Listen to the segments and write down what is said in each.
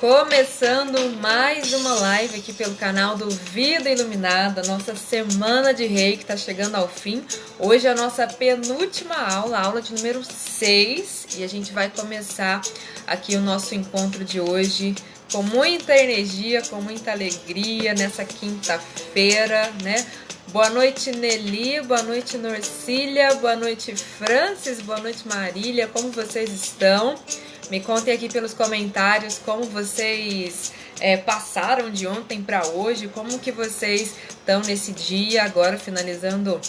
Começando mais uma live aqui pelo canal do Vida Iluminada, nossa semana de Reiki está chegando ao fim. Hoje é a nossa penúltima aula, a aula de número 6, e a gente vai começar aqui o nosso encontro de hoje com muita energia, com muita alegria, nessa quinta-feira, né? Boa noite, Nelly, boa noite, Norcília, boa noite, Francis, boa noite, Marília, como vocês estão? Me contem aqui pelos comentários como vocês passaram de ontem para hoje, como que vocês estão nesse dia, agora finalizando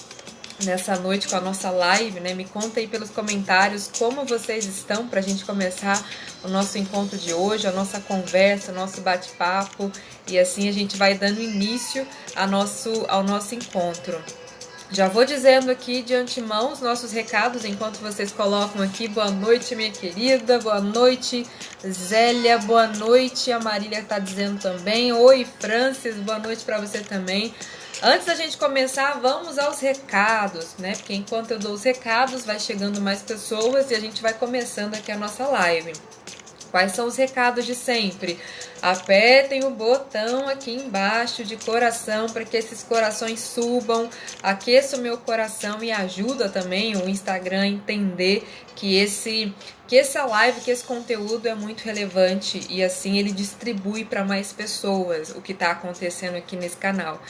nessa noite com a nossa live, né? Me contem aí pelos comentários como vocês estão para a gente começar o nosso encontro de hoje, a nossa conversa, o nosso bate-papo, e assim a gente vai dando início ao nosso encontro. Já vou dizendo aqui de antemão os nossos recados enquanto vocês colocam aqui. Boa noite, minha querida. Boa noite, Zélia. Boa noite, a Marília está dizendo também. Oi, Francis. Boa noite para você também. Antes da gente começar, vamos aos recados, né? Porque enquanto eu dou os recados, vai chegando mais pessoas e a gente vai começando aqui a nossa live. Quais são os recados de sempre? Apertem o botão aqui embaixo de coração para que esses corações subam, aqueça o meu coração e ajuda também o Instagram a entender que essa live, que esse conteúdo é muito relevante e assim ele distribui para mais pessoas o que está acontecendo aqui nesse canal.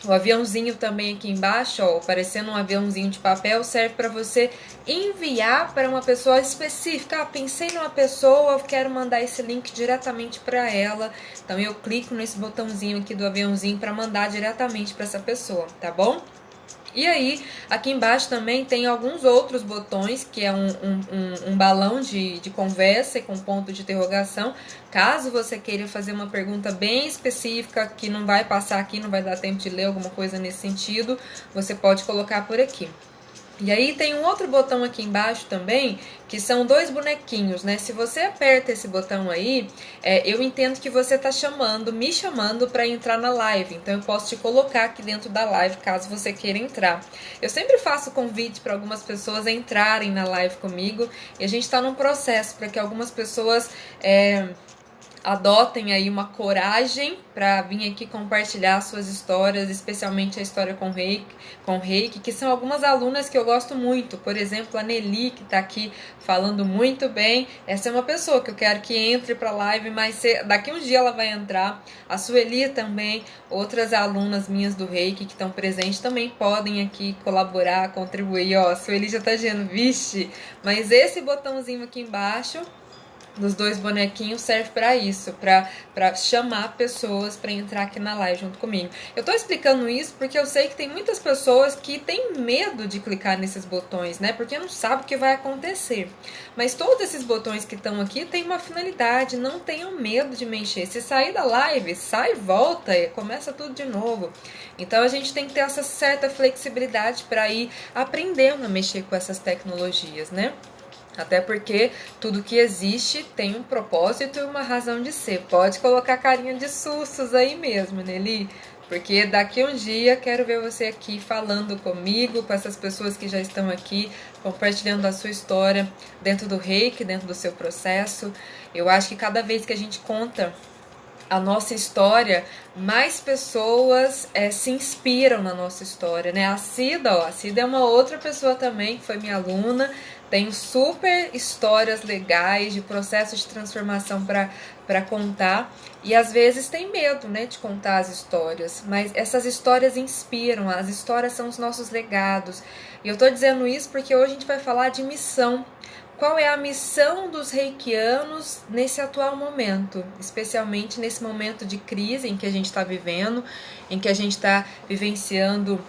O aviãozinho também aqui embaixo, ó, parecendo um aviãozinho de papel, serve para você enviar para uma pessoa específica. Ah, pensei numa pessoa, quero mandar esse link diretamente para ela. Então eu clico nesse botãozinho aqui do aviãozinho para mandar diretamente para essa pessoa, tá bom? E aí, aqui embaixo também tem alguns outros botões, que é um balão de conversa com ponto de interrogação. Caso você queira fazer uma pergunta bem específica, que não vai passar aqui, não vai dar tempo de ler alguma coisa nesse sentido, você pode colocar por aqui. E aí tem um outro botão aqui embaixo também, que são dois bonequinhos, né? Se você aperta esse botão aí, eu entendo que você tá me chamando para entrar na live. Então eu posso te colocar aqui dentro da live, caso você queira entrar. Eu sempre faço convite para algumas pessoas entrarem na live comigo, e a gente tá num processo para que algumas pessoas adotem aí uma coragem para vir aqui compartilhar suas histórias, especialmente a história com Reiki, que são algumas alunas que eu gosto muito. Por exemplo, a Nelly, que está aqui falando muito bem. Essa é uma pessoa que eu quero que entre para a live, mas daqui um dia ela vai entrar. A Sueli também, outras alunas minhas do Reiki que estão presentes também podem aqui colaborar, contribuir. Ó, a Sueli já está dizendo, vixe, mas esse botãozinho aqui embaixo dos dois bonequinhos serve para isso, para chamar pessoas para entrar aqui na live junto comigo. Eu tô explicando isso porque eu sei que tem muitas pessoas que têm medo de clicar nesses botões, né? Porque não sabe o que vai acontecer. Mas todos esses botões que estão aqui têm uma finalidade, não tenham medo de mexer. Se sair da live, sai e volta e começa tudo de novo. Então a gente tem que ter essa certa flexibilidade para ir aprendendo a mexer com essas tecnologias, né? Até porque tudo que existe tem um propósito e uma razão de ser. Pode colocar carinha de sustos aí mesmo, Nelly. Porque daqui um dia quero ver você aqui falando comigo, com essas pessoas que já estão aqui, compartilhando a sua história dentro do Reiki, dentro do seu processo. Eu acho que cada vez que a gente conta a nossa história, mais pessoas se inspiram na nossa história, né? A Cida é uma outra pessoa também que foi minha aluna, tem super histórias legais de processo de transformação para contar, e às vezes tem medo, né, de contar as histórias, mas essas histórias inspiram, as histórias são os nossos legados, e eu tô dizendo isso porque hoje a gente vai falar de missão. Qual é a missão dos reikianos nesse atual momento, especialmente nesse momento de crise em que a gente está vivendo, em que a gente está vivenciando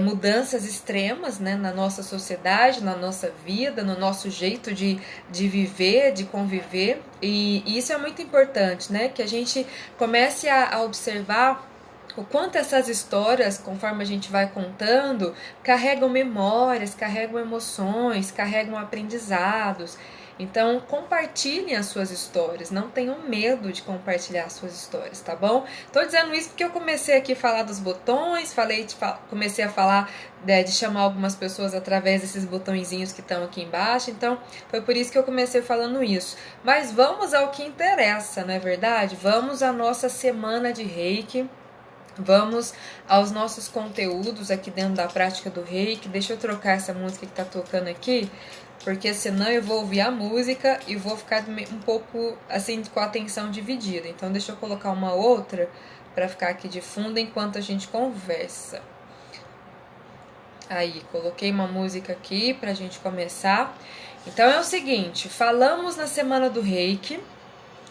mudanças extremas, né, na nossa sociedade, na nossa vida, no nosso jeito de viver, de conviver, e isso é muito importante, né, que a gente comece a observar o quanto essas histórias, conforme a gente vai contando, carregam memórias, carregam emoções, carregam aprendizados. Então, compartilhem as suas histórias, não tenham medo de compartilhar as suas histórias, tá bom? Tô dizendo isso porque eu comecei aqui a falar dos botões, comecei a falar de chamar algumas pessoas através desses botõezinhos que estão aqui embaixo, então foi por isso que eu comecei falando isso. Mas vamos ao que interessa, não é verdade? Vamos à nossa semana de Reiki. Vamos aos nossos conteúdos aqui dentro da prática do Reiki. Deixa eu trocar essa música que tá tocando aqui, porque senão eu vou ouvir a música e vou ficar um pouco assim com a atenção dividida. Então deixa eu colocar uma outra para ficar aqui de fundo enquanto a gente conversa. Aí, coloquei uma música aqui pra gente começar. Então é o seguinte, falamos na semana do Reiki.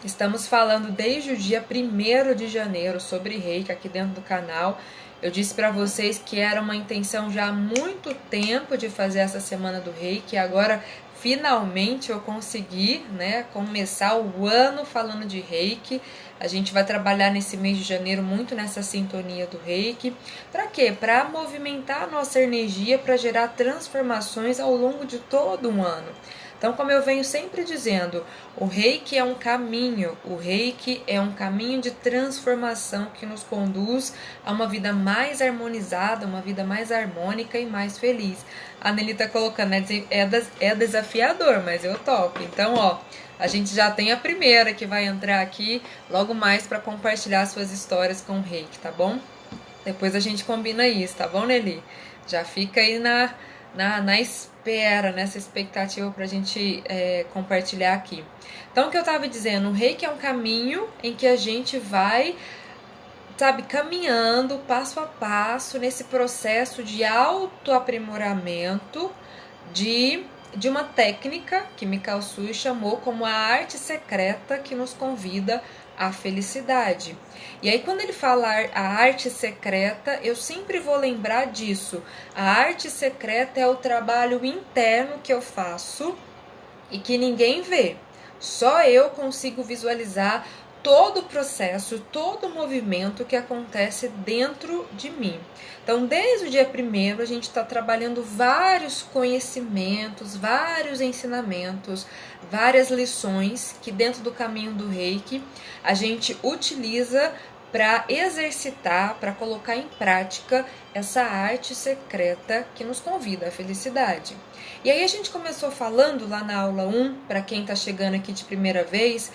Estamos falando desde o dia 1º de janeiro sobre Reiki aqui dentro do canal. Eu disse para vocês que era uma intenção já há muito tempo de fazer essa semana do Reiki. Agora, finalmente, eu consegui, né, começar o ano falando de Reiki. A gente vai trabalhar nesse mês de janeiro muito nessa sintonia do Reiki. Para quê? Para movimentar a nossa energia, para gerar transformações ao longo de todo um ano. Então, como eu venho sempre dizendo, o Reiki é um caminho, o Reiki é um caminho de transformação que nos conduz a uma vida mais harmonizada, uma vida mais harmônica e mais feliz. A Nelly tá colocando, é desafiador, mas eu topo. Então, ó, a gente já tem a primeira que vai entrar aqui logo mais para compartilhar suas histórias com o Reiki, tá bom? Depois a gente combina isso, tá bom, Nelly? Já fica aí na espera, nessa expectativa pra gente compartilhar aqui. Então, o que eu tava dizendo, o Reiki é um caminho em que a gente vai, sabe, caminhando passo a passo nesse processo de autoaprimoramento de uma técnica que Mikao Usui chamou como a arte secreta que nos convida à felicidade. E aí, quando ele falar a arte secreta, eu sempre vou lembrar disso. A arte secreta é o trabalho interno que eu faço e que ninguém vê. Só eu consigo visualizar todo o processo, todo o movimento que acontece dentro de mim. Então, desde o dia 1º, a gente está trabalhando vários conhecimentos, vários ensinamentos, várias lições que dentro do caminho do Reiki a gente utiliza para exercitar, para colocar em prática essa arte secreta que nos convida à felicidade. E aí a gente começou falando lá na aula 1, para quem está chegando aqui de primeira vez,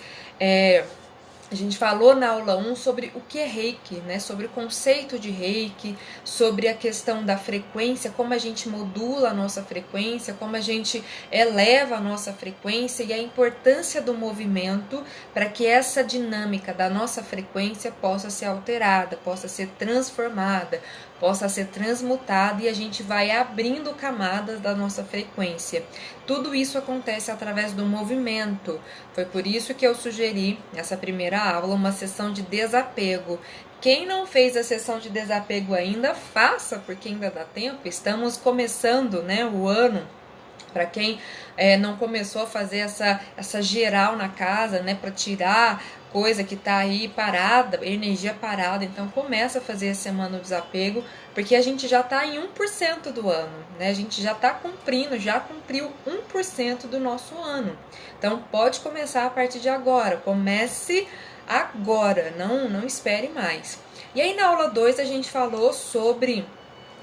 a gente falou na aula 1 sobre o que é Reiki, né? Sobre o conceito de Reiki, sobre a questão da frequência, como a gente modula a nossa frequência, como a gente eleva a nossa frequência e a importância do movimento para que essa dinâmica da nossa frequência possa ser alterada, possa ser transformada, possa ser transmutada e a gente vai abrindo camadas da nossa frequência. Tudo isso acontece através do movimento. Foi por isso que eu sugeri, nessa primeira aula, uma sessão de desapego. Quem não fez a sessão de desapego ainda, faça, porque ainda dá tempo. Estamos começando, né, o ano. Para quem não começou a fazer essa geral na casa, né, para tirar coisa que está aí parada, energia parada, então começa a fazer a semana do desapego, porque a gente já está em 1% do ano, né? A gente já está cumprindo, já cumpriu 1% do nosso ano. Então pode começar a partir de agora, comece agora, não espere mais. E aí na aula 2 a gente falou sobre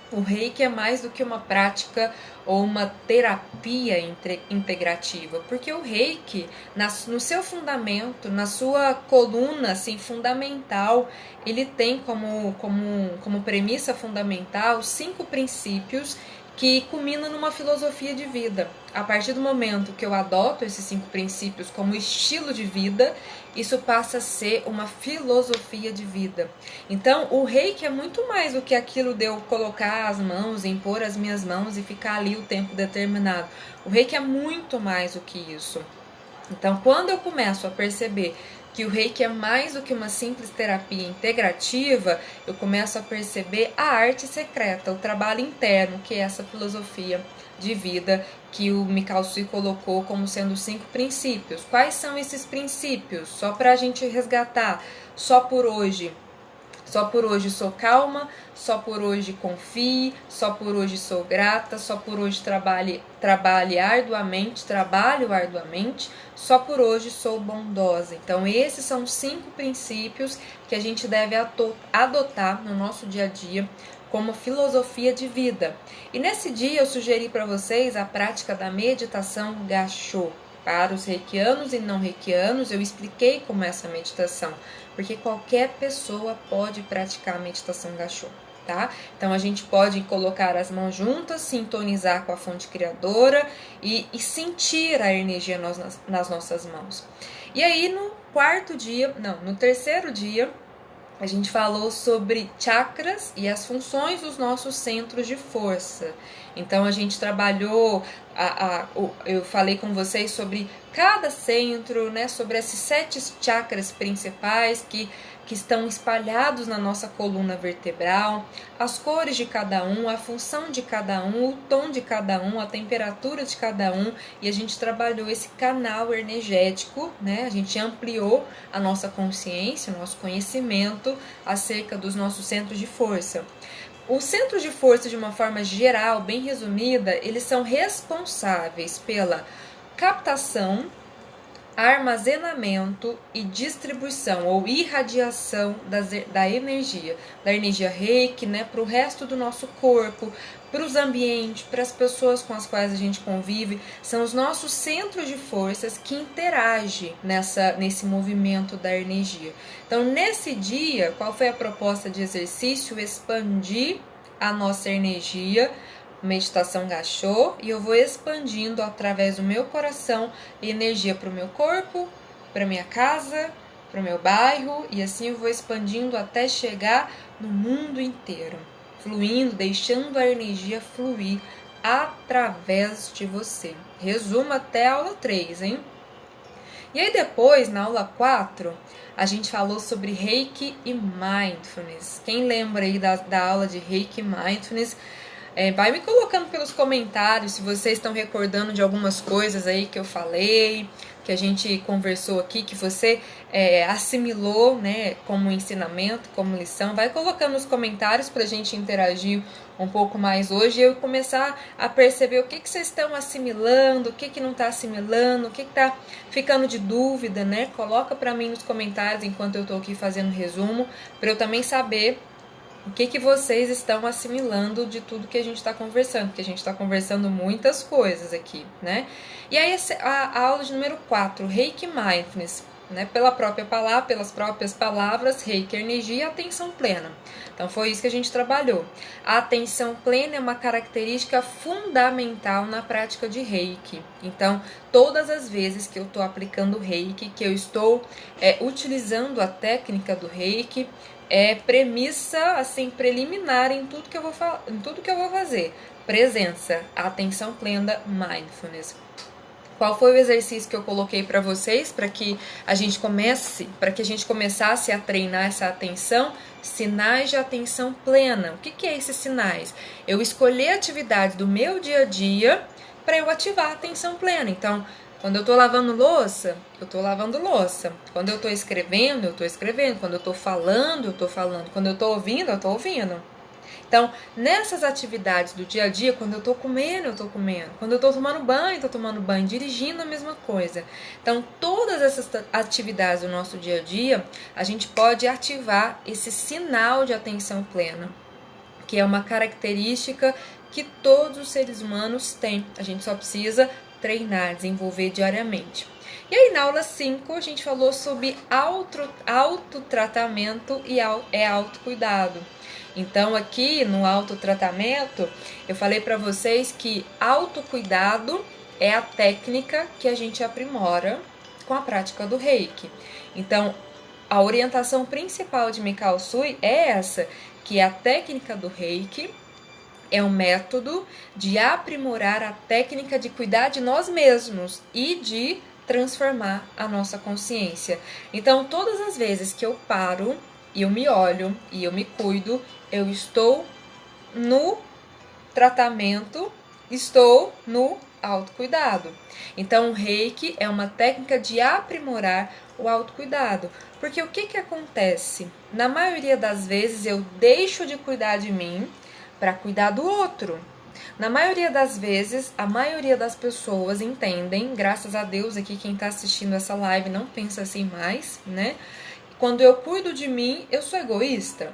o Reiki é mais do que uma prática ou uma terapia integrativa, porque o Reiki, no seu fundamento, na sua coluna assim, fundamental, ele tem como premissa fundamental 5 princípios que culminam numa filosofia de vida. A partir do momento que eu adoto esses 5 princípios como estilo de vida, isso passa a ser uma filosofia de vida. Então, o Reiki é muito mais do que aquilo de eu colocar as mãos, impor as minhas mãos e ficar ali o tempo determinado. O Reiki é muito mais do que isso. Então, quando eu começo a perceber que o Reiki é mais do que uma simples terapia integrativa, eu começo a perceber a arte secreta, o trabalho interno, que é essa filosofia de vida que o Mikao Usui colocou como sendo 5 princípios. Quais são esses princípios? Só para a gente resgatar, só por hoje. Só por hoje sou calma, só por hoje confie, só por hoje sou grata, só por hoje trabalho arduamente, só por hoje sou bondosa. Então esses são 5 princípios que a gente deve adotar no nosso dia a dia como filosofia de vida. E nesse dia eu sugeri para vocês a prática da meditação Gassho. Para os reikianos e não reikianos, eu expliquei como é essa meditação, porque qualquer pessoa pode praticar a meditação Gassho, tá? Então a gente pode colocar as mãos juntas, sintonizar com a fonte criadora e sentir a energia nas nossas mãos. E aí no terceiro dia, a gente falou sobre chakras e as funções dos nossos centros de força. Então a gente trabalhou, eu falei com vocês sobre cada centro, né, sobre esses 7 chakras principais que estão espalhados na nossa coluna vertebral, as cores de cada um, a função de cada um, o tom de cada um, a temperatura de cada um, e a gente trabalhou esse canal energético, né? A gente ampliou a nossa consciência, o nosso conhecimento acerca dos nossos centros de força. Os centros de força, de uma forma geral, bem resumida, eles são responsáveis pela captação, armazenamento e distribuição ou irradiação da energia Reiki, né, para o resto do nosso corpo, para os ambientes, para as pessoas com as quais a gente convive. São os nossos centros de forças que interagem nesse movimento da energia. Então, nesse dia, qual foi a proposta de exercício? Expandir a nossa energia, meditação Gassho, e eu vou expandindo através do meu coração energia para o meu corpo, para minha casa, para o meu bairro, e assim eu vou expandindo até chegar no mundo inteiro, fluindo, deixando a energia fluir através de você. Resumo até a aula 3, hein? E aí depois, na aula 4, a gente falou sobre Reiki e Mindfulness. Quem lembra aí da aula de Reiki e Mindfulness, vai me colocando pelos comentários se vocês estão recordando de algumas coisas aí que eu falei, que a gente conversou aqui, que você assimilou, né, como ensinamento, como lição. Vai colocando nos comentários para a gente interagir um pouco mais hoje e eu começar a perceber o que vocês estão assimilando, o que não está assimilando, o que está ficando de dúvida, né? Coloca para mim nos comentários enquanto eu estou aqui fazendo resumo, para eu também saber o que vocês estão assimilando de tudo que a gente está conversando, porque a gente está conversando muitas coisas aqui, né? E aí a aula de número 4, Reiki Mindfulness, né? Pelas próprias palavras, Reiki, energia e atenção plena. Então foi isso que a gente trabalhou. A atenção plena é uma característica fundamental na prática de Reiki. Então, todas as vezes que eu estou aplicando Reiki, que eu estou utilizando a técnica do Reiki, premissa assim preliminar em tudo que eu vou fazer. Presença, atenção plena, mindfulness. Qual foi o exercício que eu coloquei para vocês para que a gente começasse a treinar essa atenção? Sinais de atenção plena. O que é esses sinais? Eu escolher atividades do meu dia a dia para eu ativar a atenção plena. Então, quando eu estou lavando louça, eu estou lavando louça. Quando eu estou escrevendo, eu estou escrevendo. Quando eu estou falando, eu estou falando. Quando eu estou ouvindo, eu estou ouvindo. Então, nessas atividades do dia a dia, quando eu estou comendo, eu estou comendo. Quando eu estou tomando banho, eu estou tomando banho. Dirigindo, a mesma coisa. Então, todas essas atividades do nosso dia a dia, a gente pode ativar esse sinal de atenção plena, que é uma característica que todos os seres humanos têm. A gente só precisa treinar, desenvolver diariamente. E aí na aula 5 a gente falou sobre autotratamento e autocuidado. Então aqui no autotratamento eu falei para vocês que autocuidado é a técnica que a gente aprimora com a prática do Reiki. Então a orientação principal de Mikao Usui é essa, que a técnica do Reiki é um método de aprimorar a técnica de cuidar de nós mesmos e de transformar a nossa consciência. Então, todas as vezes que eu paro e eu me olho e eu me cuido, eu estou no tratamento, estou no autocuidado. Então, o Reiki é uma técnica de aprimorar o autocuidado. Porque o que acontece? Na maioria das vezes eu deixo de cuidar de mim para cuidar do outro. Na maioria das vezes, a maioria das pessoas entendem, graças a Deus aqui quem está assistindo essa live não pensa assim mais, né? Quando eu cuido de mim, eu sou egoísta?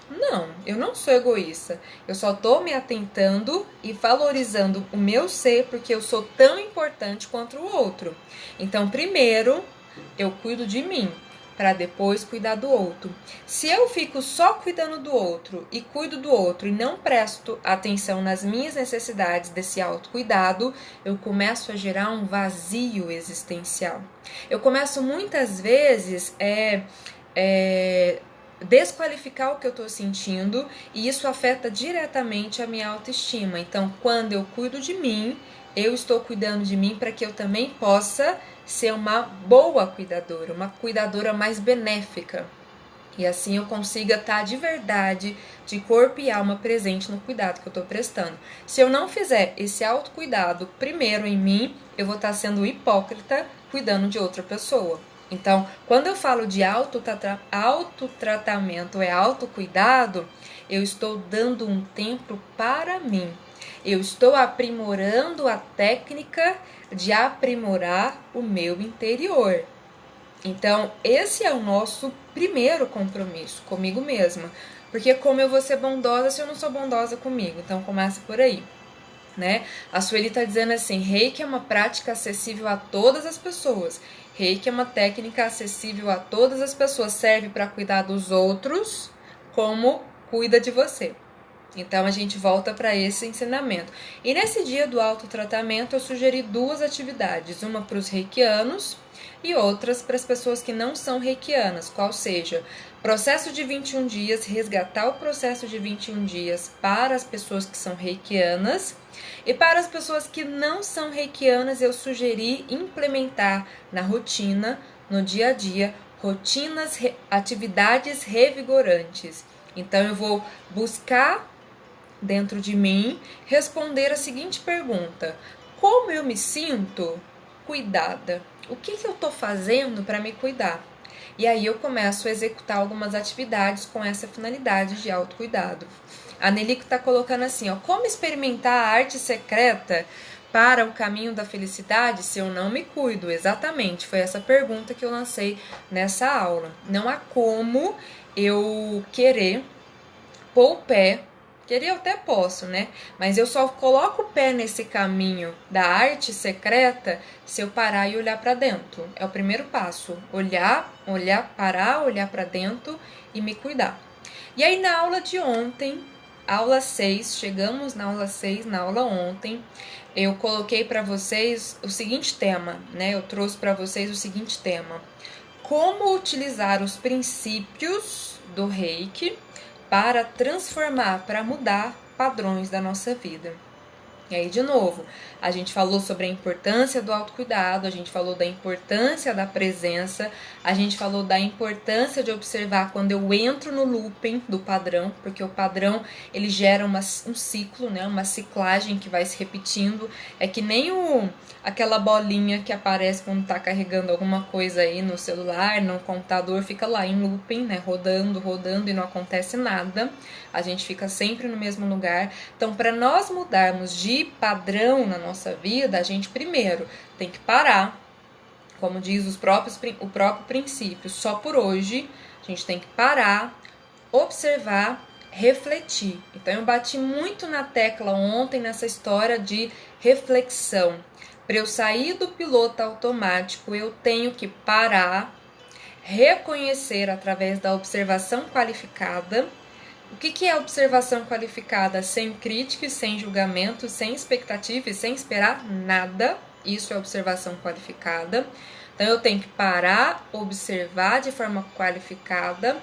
Não, eu não sou egoísta. Eu só tô me atentando e valorizando o meu ser porque eu sou tão importante quanto o outro. Então, primeiro, eu cuido de mim para depois cuidar do outro. Se eu fico só cuidando do outro e cuido do outro e não presto atenção nas minhas necessidades desse autocuidado, eu começo a gerar um vazio existencial. Eu começo muitas vezes desqualificar o que eu estou sentindo e isso afeta diretamente a minha autoestima. Então, quando eu cuido de mim, eu estou cuidando de mim para que eu também possa ser uma boa cuidadora, uma cuidadora mais benéfica. E assim eu consiga estar de verdade, de corpo e alma presente no cuidado que eu estou prestando. Se eu não fizer esse autocuidado primeiro em mim, eu vou estar sendo hipócrita cuidando de outra pessoa. Então, quando eu falo de autotratamento, autocuidado, eu estou dando um tempo para mim. Eu estou aprimorando a técnica de aprimorar o meu interior. Então, esse é o nosso primeiro compromisso comigo mesma. Porque como eu vou ser bondosa se eu não sou bondosa comigo? Então, começa por aí. Né? A Sueli está dizendo assim, Reiki é uma prática acessível a todas as pessoas. Reiki é uma técnica acessível a todas as pessoas. Serve para cuidar dos outros como cuida de você. Então, a gente volta para esse ensinamento. E nesse dia do autotratamento, eu sugeri 2 atividades. Uma para os reikianos e outras para as pessoas que não são reikianas. Qual seja, processo de 21 dias, resgatar o processo de 21 dias para as pessoas que são reikianas. E para as pessoas que não são reikianas, eu sugeri implementar na rotina, no dia a dia, atividades revigorantes. Então, eu vou buscar dentro de mim responder a seguinte pergunta: como eu me sinto cuidada? O que eu estou fazendo para me cuidar? E aí eu começo a executar algumas atividades com essa finalidade de autocuidado. A Nelico está colocando assim, ó, como experimentar a arte secreta para o caminho da felicidade se eu não me cuido? Exatamente, foi essa pergunta que eu lancei nessa aula. Não há como eu querer pôr o pé, querer eu até posso, né? Mas eu só coloco o pé nesse caminho da arte secreta se eu parar e olhar para dentro. É o primeiro passo, parar, olhar para dentro e me cuidar. E aí na aula de ontem, aula 6, chegamos na aula 6, na aula ontem, eu coloquei para vocês o seguinte tema, né? Eu trouxe para vocês o seguinte tema: como utilizar os princípios do Reiki para transformar, para mudar padrões da nossa vida. E aí, de novo, a gente falou sobre a importância do autocuidado, a gente falou da importância da presença, a gente falou da importância de observar quando eu entro no looping do padrão, porque o padrão, ele gera um ciclo, né, uma ciclagem que vai se repetindo. É que nem aquela bolinha que aparece quando tá carregando alguma coisa aí no celular, no computador, fica lá em looping, né, rodando e não acontece nada. A gente fica sempre no mesmo lugar. Então, para nós mudarmos de padrão na nossa vida, a gente primeiro tem que parar, como diz o próprio princípio, só por hoje. A gente tem que parar, observar, refletir. Então, eu bati muito na tecla ontem nessa história de reflexão. Para eu sair do piloto automático, eu tenho que parar, reconhecer através da observação qualificada. O que é observação qualificada? Sem crítica, sem julgamento, sem expectativa e sem esperar nada. Isso é observação qualificada. Então, eu tenho que parar, observar de forma qualificada,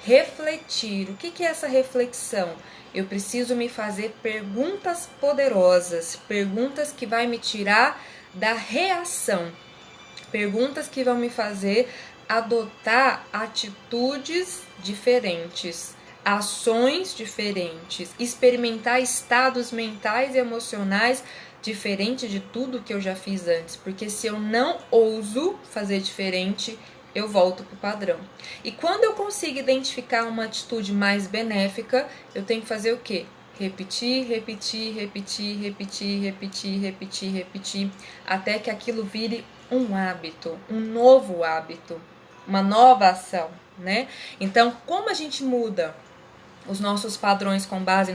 refletir. O que é essa reflexão? Eu preciso me fazer perguntas poderosas, perguntas que vai me tirar da reação, perguntas que vão me fazer adotar atitudes diferentes, ações diferentes, experimentar estados mentais e emocionais diferente de tudo que eu já fiz antes, porque se eu não ouso fazer diferente, eu volto para o padrão. E quando eu consigo identificar uma atitude mais benéfica, eu tenho que fazer o quê? Repetir, repetir, repetir, repetir, repetir, repetir, repetir, até que aquilo vire um hábito, um novo hábito, uma nova ação, né? Então, como a gente muda os nossos padrões com base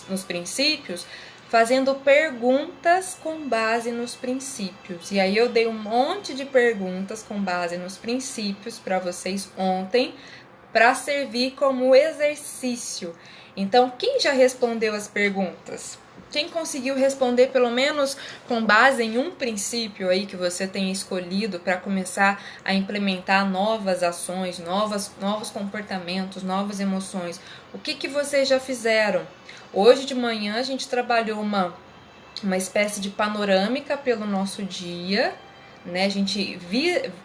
nos princípios? Fazendo perguntas com base nos princípios. E aí eu dei um monte de perguntas com base nos princípios para vocês ontem, para servir como exercício. Então, quem já respondeu as perguntas? Quem conseguiu responder pelo menos com base em um princípio aí que você tenha escolhido para começar a implementar novas ações, novos comportamentos, novas emoções? O que vocês já fizeram? Hoje de manhã a gente trabalhou uma espécie de panorâmica pelo nosso dia, né? A gente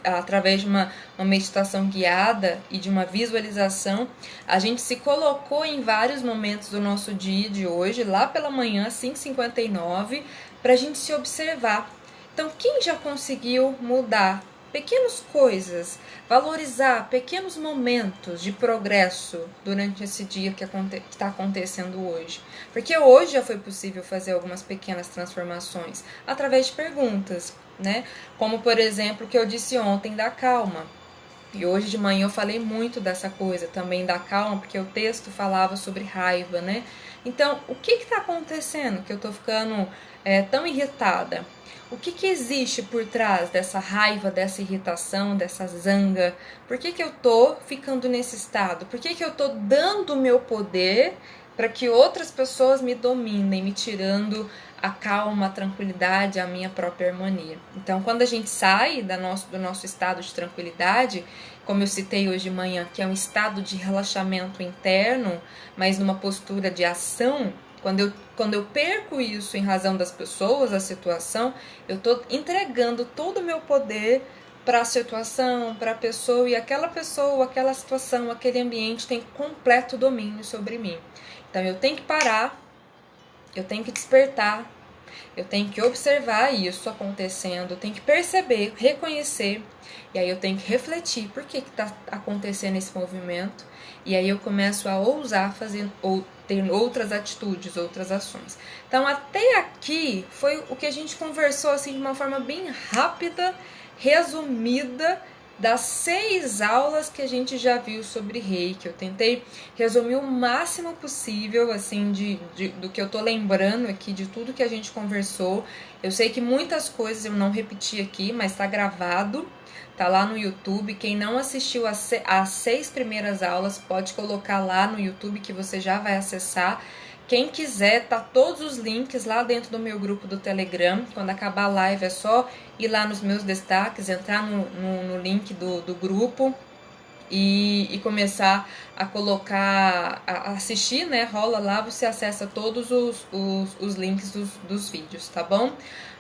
através de uma meditação guiada e de uma visualização, a gente se colocou em vários momentos do nosso dia de hoje, lá pela manhã, 5h59, para a gente se observar. Então, quem já conseguiu mudar pequenas coisas, valorizar pequenos momentos de progresso durante esse dia que está acontecendo hoje? Porque hoje já foi possível fazer algumas pequenas transformações através de perguntas, né? Como, por exemplo, o que eu disse ontem da calma. E hoje de manhã eu falei muito dessa coisa também da calma, porque o texto falava sobre raiva, né? Então, o que está acontecendo que eu estou ficando tão irritada? O que existe por trás dessa raiva, dessa irritação, dessa zanga? Por que eu tô ficando nesse estado? Por que eu tô dando o meu poder para que outras pessoas me dominem, me tirando a calma, a tranquilidade, a minha própria harmonia? Então, quando a gente sai do nosso estado de tranquilidade, como eu citei hoje de manhã, que é um estado de relaxamento interno, mas numa postura de ação, quando eu perco isso em razão das pessoas, a situação, eu estou entregando todo o meu poder para a situação, para a pessoa, e aquela pessoa, aquela situação, aquele ambiente tem completo domínio sobre mim. Então eu tenho que parar, eu tenho que despertar, eu tenho que observar isso acontecendo, eu tenho que perceber, reconhecer, e aí eu tenho que refletir por que está acontecendo esse movimento, e aí eu começo a ousar fazer ou ter outras atitudes, outras ações. Então, até aqui foi o que a gente conversou assim de uma forma bem rápida, resumida, das 6 aulas que a gente já viu sobre Reiki. Eu tentei resumir o máximo possível, assim, do que eu tô lembrando aqui, de tudo que a gente conversou. Eu sei que muitas coisas eu não repeti aqui, mas tá gravado, tá lá no YouTube. Quem não assistiu as 6 primeiras aulas, pode colocar lá no YouTube que você já vai acessar. Quem quiser, tá todos os links lá dentro do meu grupo do Telegram. Quando acabar a live é só ir lá nos meus destaques, entrar no link do grupo e começar a colocar, a assistir, né? Rola lá, você acessa todos os links dos vídeos, tá bom?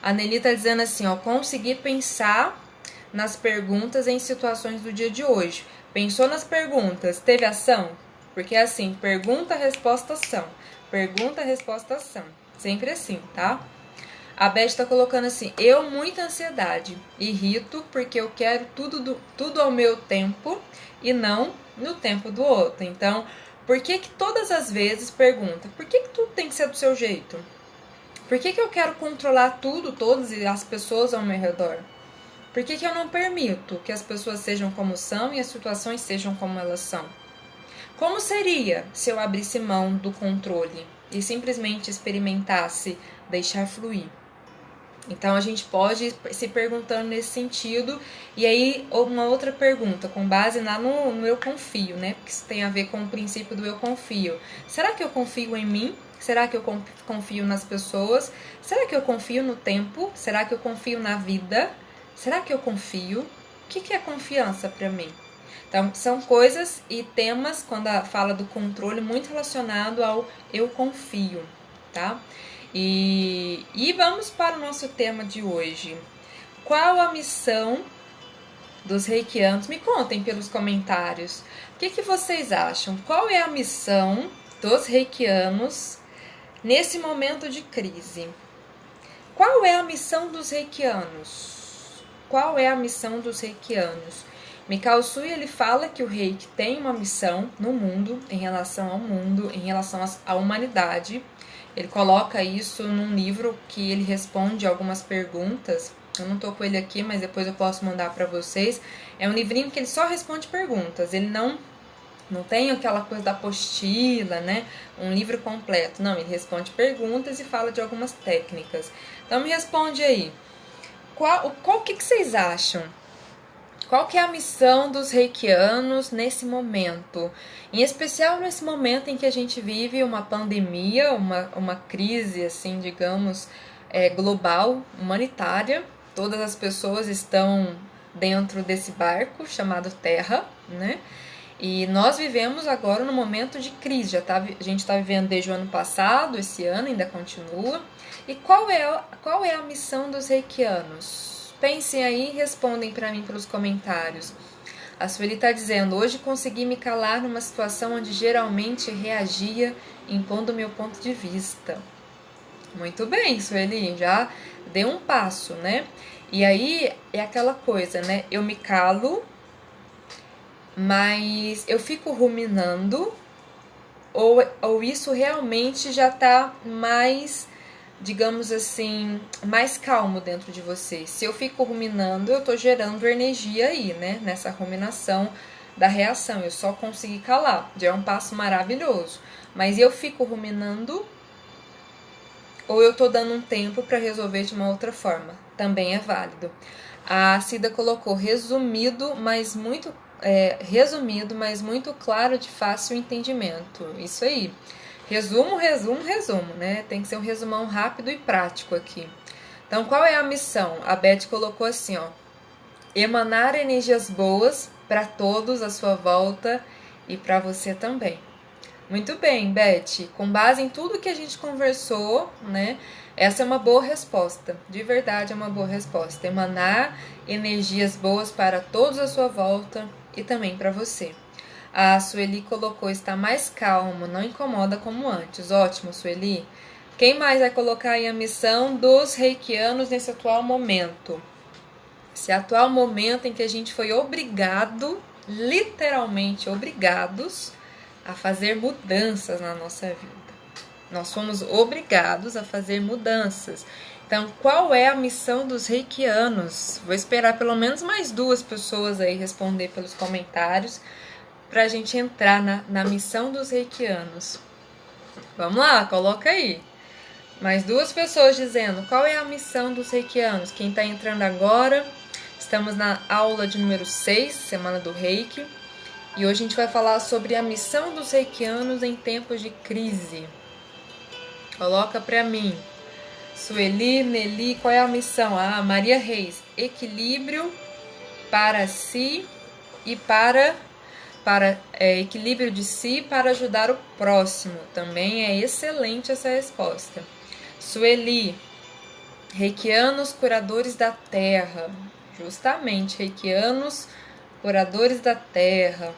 A Nelly tá dizendo assim, ó, consegui pensar nas perguntas em situações do dia de hoje. Pensou nas perguntas, teve ação? Porque é assim, pergunta, resposta, ação. Pergunta, resposta, ação. Sempre assim, tá? A Beth tá colocando assim, eu muita ansiedade, irrito porque eu quero tudo ao meu tempo e não no tempo do outro. Então, por que todas as vezes pergunta, por que tudo tem que ser do seu jeito? Por que eu quero controlar tudo, todas as pessoas ao meu redor? Por que eu não permito que as pessoas sejam como são e as situações sejam como elas são? Como seria se eu abrisse mão do controle e simplesmente experimentasse deixar fluir? Então a gente pode ir se perguntando nesse sentido. E aí uma outra pergunta, com base no eu confio, né? Porque isso tem a ver com o princípio do eu confio. Será que eu confio em mim? Será que eu confio nas pessoas? Será que eu confio no tempo? Será que eu confio na vida? Será que eu confio? O que é confiança para mim? Então, são coisas e temas, quando fala do controle, muito relacionado ao eu confio, tá? E vamos para o nosso tema de hoje. Qual a missão dos reikianos? Me contem pelos comentários. O que vocês acham? Qual é a missão dos reikianos nesse momento de crise? qual é a missão dos reikianos? Qual é a missão dos reikianos? Mikao Usui, ele fala que o reiki tem uma missão no mundo, em relação ao mundo, em relação à humanidade. Ele coloca isso num livro que ele responde algumas perguntas. Eu não tô com ele aqui, mas depois eu posso mandar para vocês. É um livrinho que ele só responde perguntas. Ele não tem aquela coisa da apostila, né? Um livro completo. Não, ele responde perguntas e fala de algumas técnicas. Então me responde aí. Qual que vocês acham? Qual que é a missão dos reikianos nesse momento? Em especial nesse momento em que a gente vive uma pandemia, uma crise, assim, digamos, global, humanitária. Todas as pessoas estão dentro desse barco chamado Terra, né? E nós vivemos agora num momento de crise. A gente está vivendo desde o ano passado, esse ano ainda continua. E qual é a missão dos reikianos? Pensem aí e respondem para mim pelos comentários. A Sueli está dizendo, hoje consegui me calar numa situação onde geralmente reagia impondo meu ponto de vista. Muito bem, Sueli, já deu um passo, né? E aí é aquela coisa, né? Eu me calo, mas eu fico ruminando, ou isso realmente já tá mais, digamos assim, mais calmo dentro de você. Se eu fico ruminando, eu tô gerando energia aí, né? Nessa ruminação da reação. Eu só consegui calar, já é um passo maravilhoso. Mas eu fico ruminando, ou eu tô dando um tempo para resolver de uma outra forma. Também é válido. A Cida colocou resumido, mas muito claro, de fácil entendimento. Isso aí. Resumo, né? Tem que ser um resumão rápido e prático aqui. Então, qual é a missão? A Beth colocou assim, ó. Emanar energias boas para todos à sua volta e para você também. Muito bem, Beth. Com base em tudo que a gente conversou, né? Essa é uma boa resposta. De verdade, é uma boa resposta. Emanar energias boas para todos à sua volta e também para você. A Sueli colocou, está mais calmo, não incomoda como antes. Ótimo, Sueli. Quem mais vai colocar aí a missão dos reikianos nesse atual momento? Esse atual momento em que a gente foi obrigado, literalmente obrigados, a fazer mudanças na nossa vida. Nós fomos obrigados a fazer mudanças. Então, qual é a missão dos reikianos? Vou esperar pelo menos mais 2 pessoas aí responder pelos comentários para a gente entrar na missão dos reikianos. Vamos lá, coloca aí. Mais 2 pessoas dizendo qual é a missão dos reikianos. Quem está entrando agora, estamos na aula de número 6, Semana do Reiki. E hoje a gente vai falar sobre a missão dos reikianos em tempos de crise. Coloca para mim. Sueli, Nelly, qual é a missão? Maria Reis, equilíbrio para si e para equilíbrio de si para ajudar o próximo. Também é excelente essa resposta. Sueli, reikianos curadores da terra. Justamente, reikianos curadores da terra.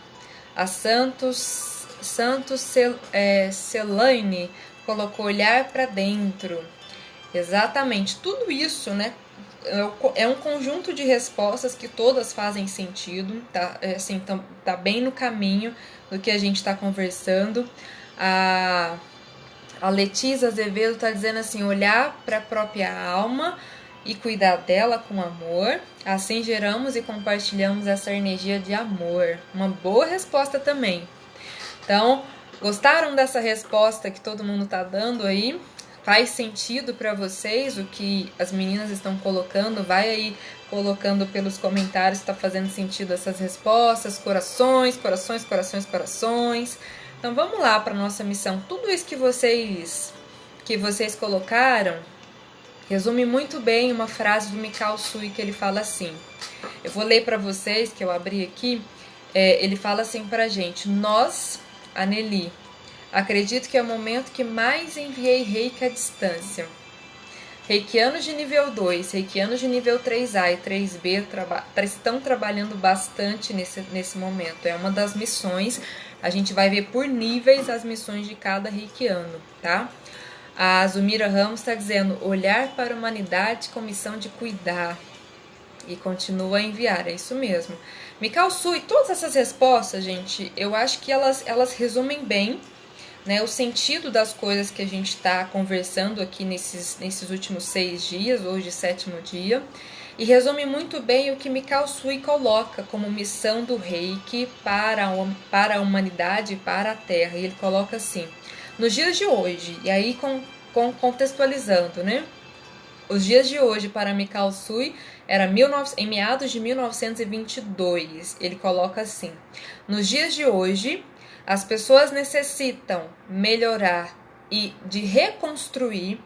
A Santos Celane colocou olhar para dentro. Exatamente, tudo isso, né? É um conjunto de respostas que todas fazem sentido, tá? Assim, tá bem no caminho do que a gente está conversando. A Letícia Azevedo está dizendo assim, olhar para a própria alma e cuidar dela com amor. Assim geramos e compartilhamos essa energia de amor. Uma boa resposta também. Então, gostaram dessa resposta que todo mundo tá dando aí? Faz sentido para vocês o que as meninas estão colocando? Vai aí colocando pelos comentários se tá fazendo sentido essas respostas. Corações, corações, corações, corações. Então vamos lá para nossa missão. Tudo isso que vocês colocaram resume muito bem uma frase do Mikao Usui que ele fala assim. Eu vou ler para vocês, que eu abri aqui. Ele fala assim pra gente. Nós, a Nelly, acredito que é o momento que mais enviei reiki à distância. Reikianos de nível 2, reikianos de nível 3A e 3B estão trabalhando bastante nesse momento. É uma das missões. A gente vai ver por níveis as missões de cada reikiano, tá? A Zumira Ramos está dizendo, olhar para a humanidade com missão de cuidar. E continua a enviar, é isso mesmo. Mikao Sui, todas essas respostas, gente, eu acho que elas resumem bem, né, o sentido das coisas que a gente está conversando aqui nesses últimos 6 dias, hoje 7º dia. E resume muito bem o que Mikao Sui coloca como missão do Reiki para a humanidade e para a Terra. E ele coloca assim, nos dias de hoje, e aí contextualizando, né? Os dias de hoje para Mikao Sui era em meados de 1922. Ele coloca assim, nos dias de hoje, as pessoas necessitam melhorar e de reconstruir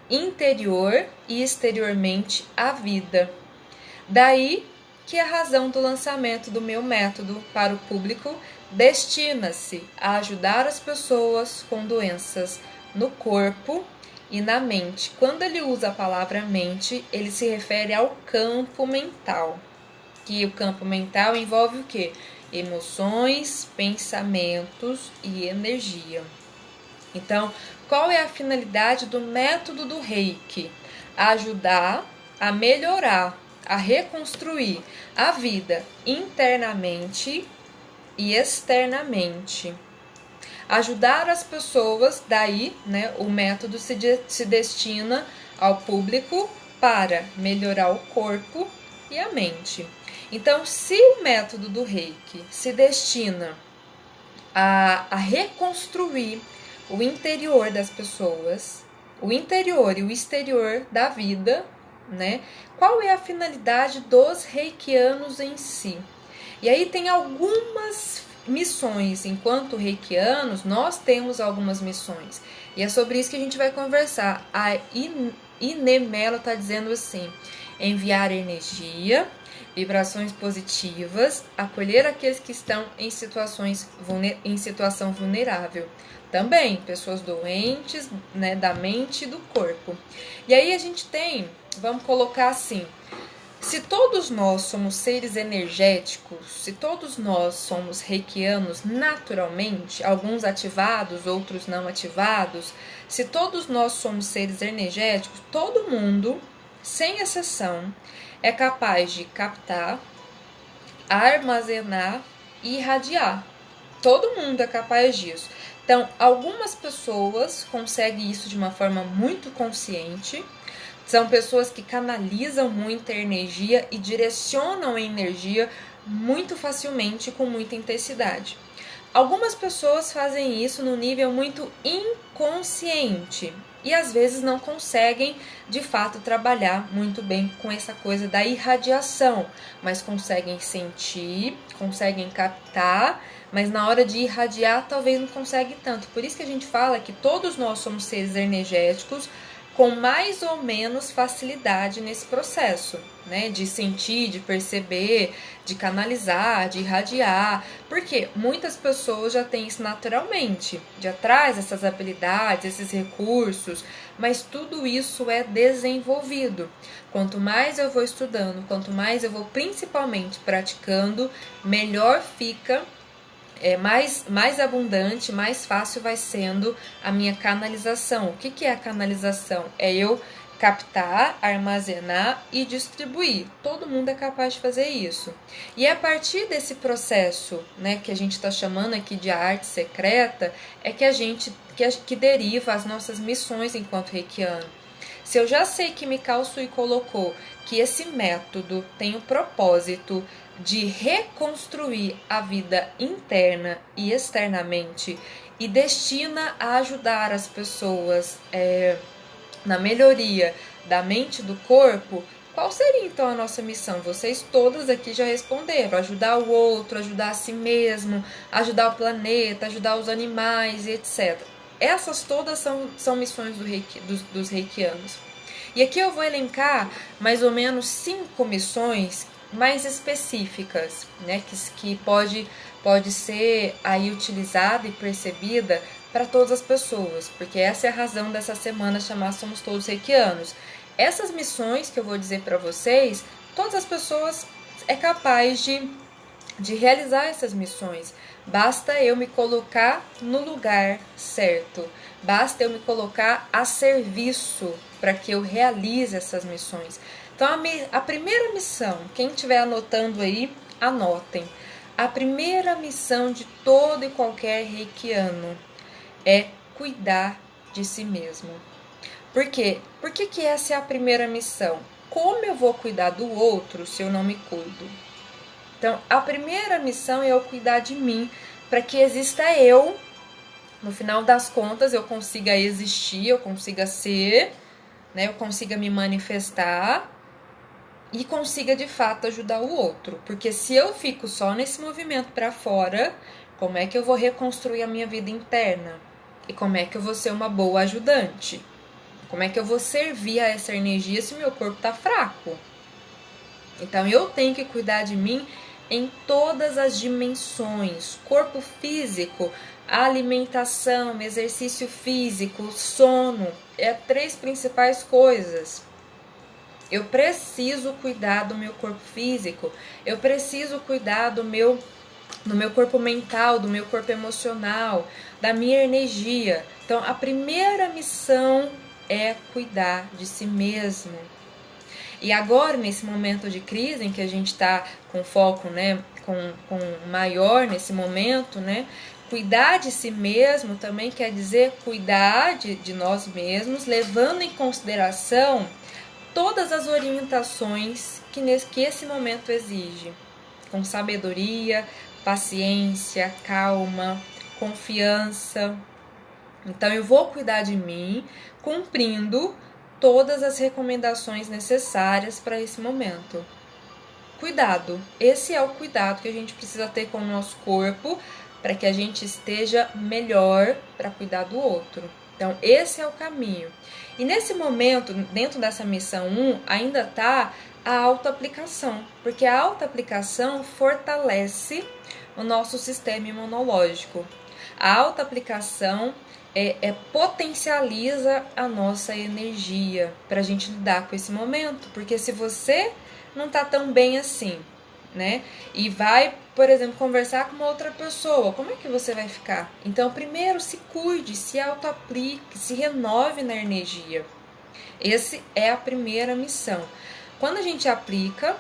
interior e exteriormente a vida. Daí que a razão do lançamento do meu método para o público destina-se a ajudar as pessoas com doenças no corpo e na mente. Quando ele usa a palavra mente, ele se refere ao campo mental. Que o campo mental envolve o quê? Emoções, pensamentos e energia. Então, qual é a finalidade do método do Reiki? Ajudar a melhorar, a reconstruir a vida internamente e externamente. Ajudar as pessoas, daí, né, o método se destina ao público para melhorar o corpo e a mente. Então, se o método do Reiki se destina a reconstruir o interior das pessoas, o interior e o exterior da vida, né? Qual é a finalidade dos reikianos em si? E aí tem algumas missões. Enquanto reikianos, nós temos algumas missões. E é sobre isso que a gente vai conversar. A Ine Mello está dizendo assim, enviar energia, vibrações positivas, acolher aqueles que estão em situação vulnerável. Também, pessoas doentes, né, da mente e do corpo. E aí a gente tem, vamos colocar assim, se todos nós somos seres energéticos, se todos nós somos reikianos naturalmente, alguns ativados, outros não ativados, se todos nós somos seres energéticos, todo mundo, sem exceção, é capaz de captar, armazenar e irradiar. Todo mundo é capaz disso. Então, algumas pessoas conseguem isso de uma forma muito consciente. São pessoas que canalizam muita energia e direcionam a energia muito facilmente, com muita intensidade. Algumas pessoas fazem isso no nível muito inconsciente e às vezes não conseguem de fato trabalhar muito bem com essa coisa da irradiação, mas conseguem sentir, conseguem captar, mas na hora de irradiar talvez não conseguem tanto. Por isso que a gente fala que todos nós somos seres energéticos com mais ou menos facilidade nesse processo, né? De sentir, de perceber, de canalizar, de irradiar. Porque muitas pessoas já têm isso naturalmente, já traz essas habilidades, esses recursos, mas tudo isso é desenvolvido. Quanto mais eu vou estudando, quanto mais eu vou principalmente praticando, melhor fica. Mais abundante, mais fácil vai sendo a minha canalização. O que é a canalização? É eu captar, armazenar e distribuir. Todo mundo é capaz de fazer isso. E a partir desse processo, né, que a gente está chamando aqui de arte secreta, é que deriva as nossas missões enquanto reikiano. Se eu já sei que Mikao Sui colocou que esse método tem o propósito de reconstruir a vida interna e externamente e destina a ajudar as pessoas na melhoria da mente e do corpo, qual seria então a nossa missão? Vocês todas aqui já responderam: ajudar o outro, ajudar a si mesmo, ajudar o planeta, ajudar os animais e etc. Essas todas são missões dos reikianos. E aqui eu vou elencar mais ou menos 5 missões mais específicas, né, que pode ser aí utilizada e percebida para todas as pessoas, porque essa é a razão dessa semana chamar Somos Todos Reikianos. Essas missões que eu vou dizer para vocês, todas as pessoas é capaz de de realizar essas missões. Basta eu me colocar no lugar certo. Basta eu me colocar a serviço para que eu realize essas missões. Então, a primeira missão, quem estiver anotando aí, anotem. A primeira missão de todo e qualquer reikiano é cuidar de si mesmo. Por quê? Por que essa é a primeira missão? Como eu vou cuidar do outro se eu não me cuido? Então, a primeira missão é eu cuidar de mim, para que exista eu, no final das contas, eu consiga existir, eu consiga ser, né, eu consiga me manifestar e consiga de fato ajudar o outro. Porque se eu fico só nesse movimento para fora, como é que eu vou reconstruir a minha vida interna? E como é que eu vou ser uma boa ajudante? Como é que eu vou servir a essa energia se o meu corpo está fraco? Então eu tenho que cuidar de mim em todas as dimensões: corpo físico, alimentação, exercício físico, sono. É 3 principais coisas. Eu preciso cuidar do meu corpo físico, eu preciso cuidar do meu corpo mental, do meu corpo emocional, da minha energia. Então, a primeira missão é cuidar de si mesmo. E agora, nesse momento de crise, em que a gente está com foco, né, com maior nesse momento, né, cuidar de si mesmo também quer dizer cuidar de nós mesmos, levando em consideração todas as orientações que esse momento exige, com sabedoria, paciência, calma, confiança. Então eu vou cuidar de mim, cumprindo todas as recomendações necessárias para esse momento. Cuidado, esse é o cuidado que a gente precisa ter com o nosso corpo para que a gente esteja melhor para cuidar do outro. Então, esse é o caminho. E nesse momento, dentro dessa missão 1, ainda está a autoaplicação, porque a autoaplicação fortalece o nosso sistema imunológico. A autoaplicação potencializa a nossa energia para a gente lidar com esse momento, porque se você não está tão bem assim, né, e vai, por exemplo, conversar com uma outra pessoa, como é que você vai ficar? Então, primeiro se cuide, se autoaplique, se renove na energia. Essa é a primeira missão. Quando a gente aplica,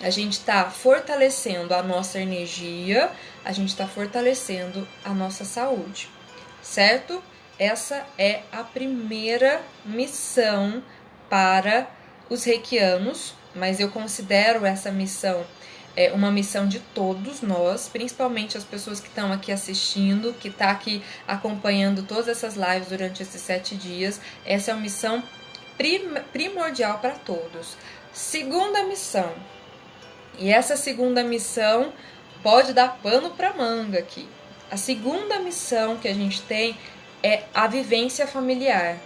a gente está fortalecendo a nossa energia, a gente está fortalecendo a nossa saúde, certo? Essa é a primeira missão para os reikianos, mas eu considero essa missão uma missão de todos nós, principalmente as pessoas que estão aqui assistindo, que estão aqui acompanhando todas essas lives durante esses 7 dias. Essa é uma missão primordial para todos. Segunda missão. E essa segunda missão pode dar pano para manga aqui. A segunda missão que a gente tem é a vivência familiar.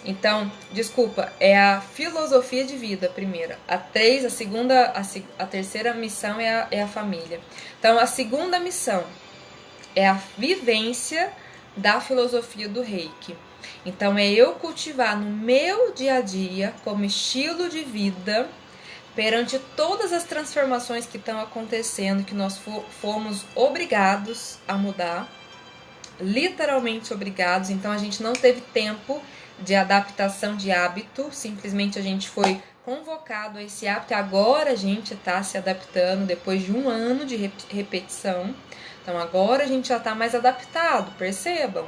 Então, desculpa, é a filosofia de vida, a primeira. A terceira missão é a família. Então, a segunda missão é a vivência da filosofia do Reiki. Então, é eu cultivar no meu dia a dia, como estilo de vida, perante todas as transformações que estão acontecendo, que nós fomos obrigados a mudar, literalmente obrigados. Então, a gente não teve tempo de adaptação de hábito, simplesmente a gente foi convocado a esse hábito e agora a gente está se adaptando depois de 1 ano de repetição. Então agora a gente já está mais adaptado, percebam?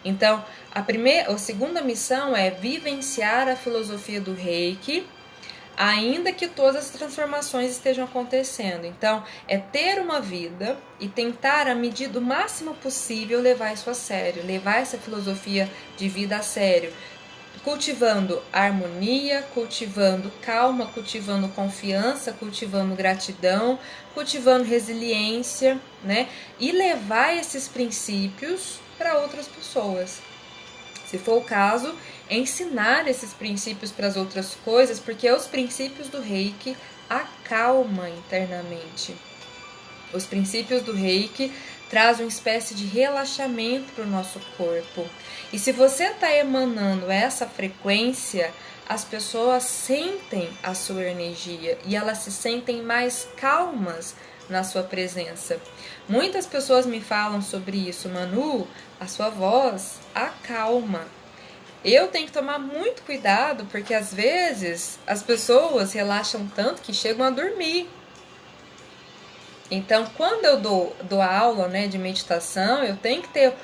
Então a segunda missão é vivenciar a filosofia do Reiki, ainda que todas as transformações estejam acontecendo. Então, é ter uma vida e tentar, à medida do máximo possível, levar isso a sério, levar essa filosofia de vida a sério, cultivando harmonia, cultivando calma, cultivando confiança, cultivando gratidão, cultivando resiliência, né? E levar esses princípios para outras pessoas. Se for o caso, ensinar esses princípios para as outras coisas, porque os princípios do Reiki acalmam internamente. Os princípios do Reiki trazem uma espécie de relaxamento para o nosso corpo. E se você está emanando essa frequência, as pessoas sentem a sua energia e elas se sentem mais calmas na sua presença. Muitas pessoas me falam sobre isso. Manu, a sua voz acalma. Eu tenho que tomar muito cuidado, porque às vezes as pessoas relaxam tanto que chegam a dormir. Então, quando eu dou a aula, né, de meditação, eu tenho que ter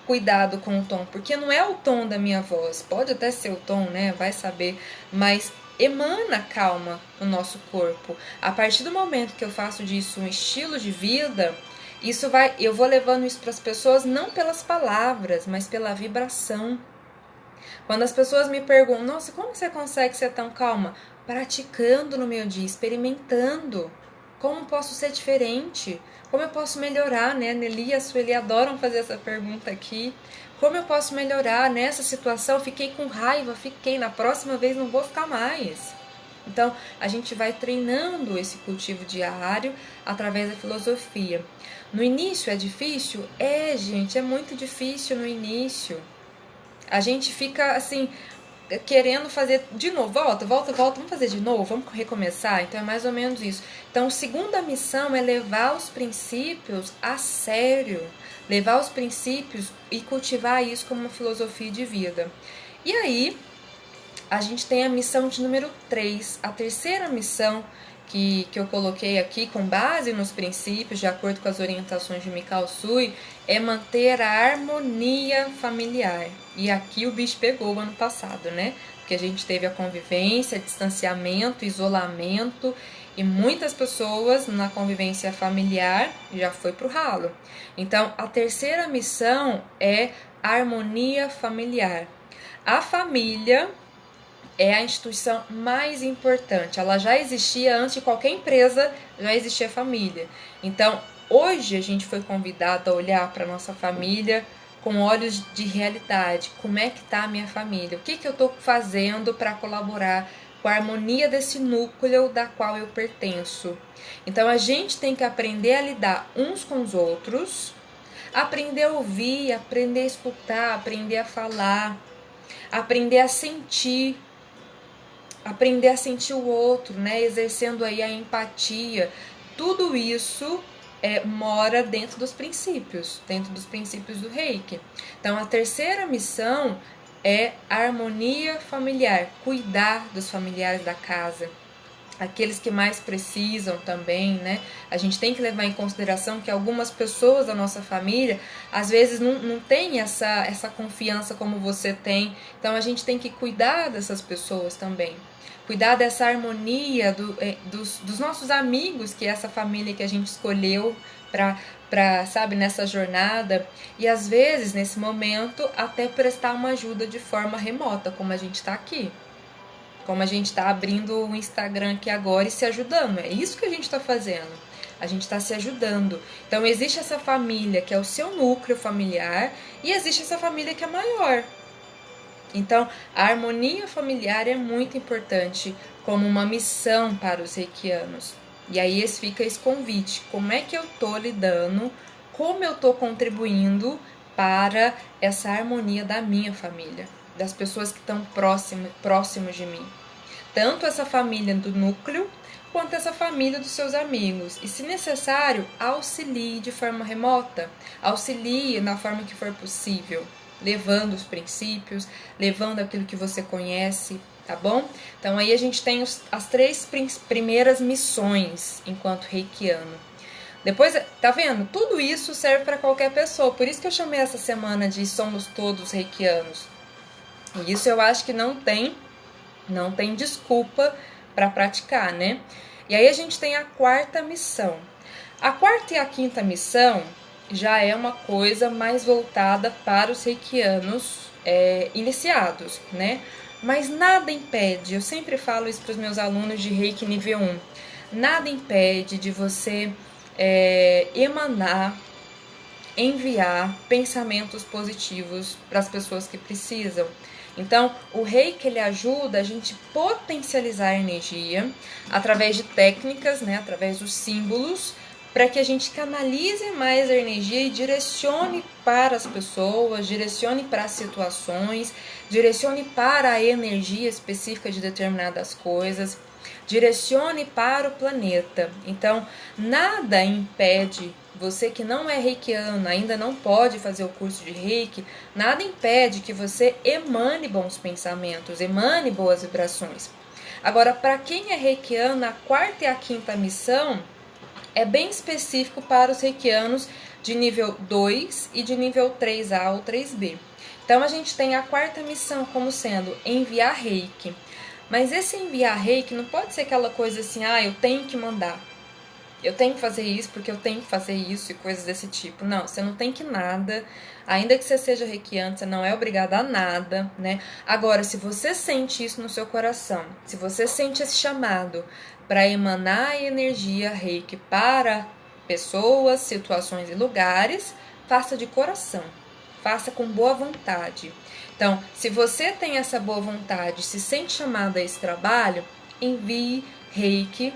cuidado com o tom, porque não é o tom da minha voz, pode até ser o tom, né, vai saber, mas emana calma no nosso corpo. A partir do momento que eu faço disso um estilo de vida, eu vou levando isso para as pessoas não pelas palavras, mas pela vibração. Quando as pessoas me perguntam, nossa, como você consegue ser tão calma? Praticando no meu dia, experimentando. Como posso ser diferente? Como eu posso melhorar, né? Nelly e a Sueli adoram fazer essa pergunta aqui. Como eu posso melhorar nessa situação? Fiquei com raiva, na próxima vez não vou ficar mais. Então, a gente vai treinando esse cultivo diário através da filosofia. No início é difícil? Gente, é muito difícil no início. A gente fica assim, querendo fazer de novo, volta, vamos fazer de novo, vamos recomeçar. Então é mais ou menos isso. Então, a segunda missão é levar os princípios a sério, levar os princípios e cultivar isso como uma filosofia de vida. E aí, a gente tem a missão de número 3, a terceira missão que eu coloquei aqui com base nos princípios, de acordo com as orientações de Mikao Sui, é manter a harmonia familiar. E aqui o bicho pegou ano passado, né? Porque a gente teve a convivência, distanciamento, isolamento, e muitas pessoas na convivência familiar já foi pro ralo. Então, a terceira missão é harmonia familiar. A família é a instituição mais importante. Ela já existia antes de qualquer empresa, já existia família. Então, hoje a gente foi convidado a olhar para nossa família com olhos de realidade. Como é que está a minha família? O que eu estou fazendo para colaborar com a harmonia desse núcleo da qual eu pertenço? Então, a gente tem que aprender a lidar uns com os outros, aprender a ouvir, aprender a escutar, aprender a falar, aprender a sentir o outro, né? Exercendo aí a empatia. Tudo isso mora dentro dos princípios do Reiki. Então, a terceira missão é a harmonia familiar, cuidar dos familiares da casa, aqueles que mais precisam também, né? A gente tem que levar em consideração que algumas pessoas da nossa família, às vezes, não tem essa confiança como você tem. Então, a gente tem que cuidar dessas pessoas também. Cuidar dessa harmonia dos nossos amigos, que é essa família que a gente escolheu para, sabe, nessa jornada. E, às vezes, nesse momento, até prestar uma ajuda de forma remota, como a gente está aqui. Como a gente está abrindo o Instagram aqui agora e se ajudando. É isso que a gente está fazendo. A gente está se ajudando. Então, existe essa família que é o seu núcleo familiar e existe essa família que é maior. Então, a harmonia familiar é muito importante como uma missão para os reikianos. E aí fica esse convite. Como é que eu estou lidando? Como eu estou contribuindo para essa harmonia da minha família? Das pessoas que estão próximos de mim. Tanto essa família do núcleo, quanto essa família dos seus amigos. E, se necessário, auxilie de forma remota. Auxilie na forma que for possível. Levando os princípios, levando aquilo que você conhece, tá bom? Então, aí a gente tem as 3 primeiras missões enquanto reikiano. Depois, tá vendo? Tudo isso serve para qualquer pessoa. Por isso que eu chamei essa semana de Somos Todos Reikianos. E isso eu acho que não tem desculpa para praticar, né? E aí a gente tem a 4ª missão. A 4ª e a 5ª missão já é uma coisa mais voltada para os reikianos iniciados, né? Mas nada impede, eu sempre falo isso para os meus alunos de Reiki nível 1, nada impede de você emanar, enviar pensamentos positivos para as pessoas que precisam. Então, o Reiki, ele ajuda a gente potencializar a energia através de técnicas, né, através dos símbolos, para que a gente canalize mais a energia e direcione para as pessoas, direcione para as situações, direcione para a energia específica de determinadas coisas. direcione para o planeta. Então, nada impede você que não é reikiano, ainda não pode fazer o curso de reiki, nada impede que você emane bons pensamentos, emane boas vibrações. Agora, para quem é reikiano, a quarta e a quinta missão é bem específico para os reikianos de nível 2 e de nível 3A ou 3B. Então, a gente tem a quarta missão como sendo enviar reiki. Mas esse enviar reiki não pode ser aquela coisa assim, eu tenho que mandar. Eu tenho que fazer isso porque eu tenho que fazer isso e coisas desse tipo. Não, você não tem que nada. Ainda que você seja reikiano, você não é obrigada a nada, né? Agora, se você sente isso no seu coração, se você sente esse chamado para emanar a energia reiki para pessoas, situações e lugares, faça de coração. Faça com boa vontade. Então, se você tem essa boa vontade, se sente chamado a esse trabalho, envie reiki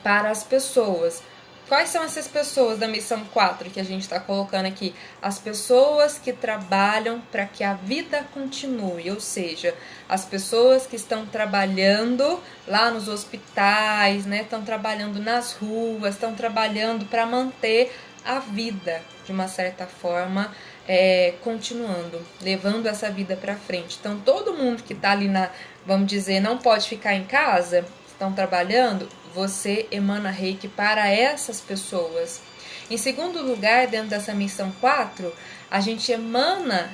para as pessoas. Quais são essas pessoas da missão 4 que a gente está colocando aqui? As pessoas que trabalham para que a vida continue, ou seja, as pessoas que estão trabalhando lá nos hospitais, né? Estão trabalhando nas ruas, estão trabalhando para manter a vida, de uma certa forma, continuando, levando essa vida para frente. Então, todo mundo que está ali vamos dizer, não pode ficar em casa, estão trabalhando, você emana reiki para essas pessoas. Em segundo lugar, dentro dessa missão 4, a gente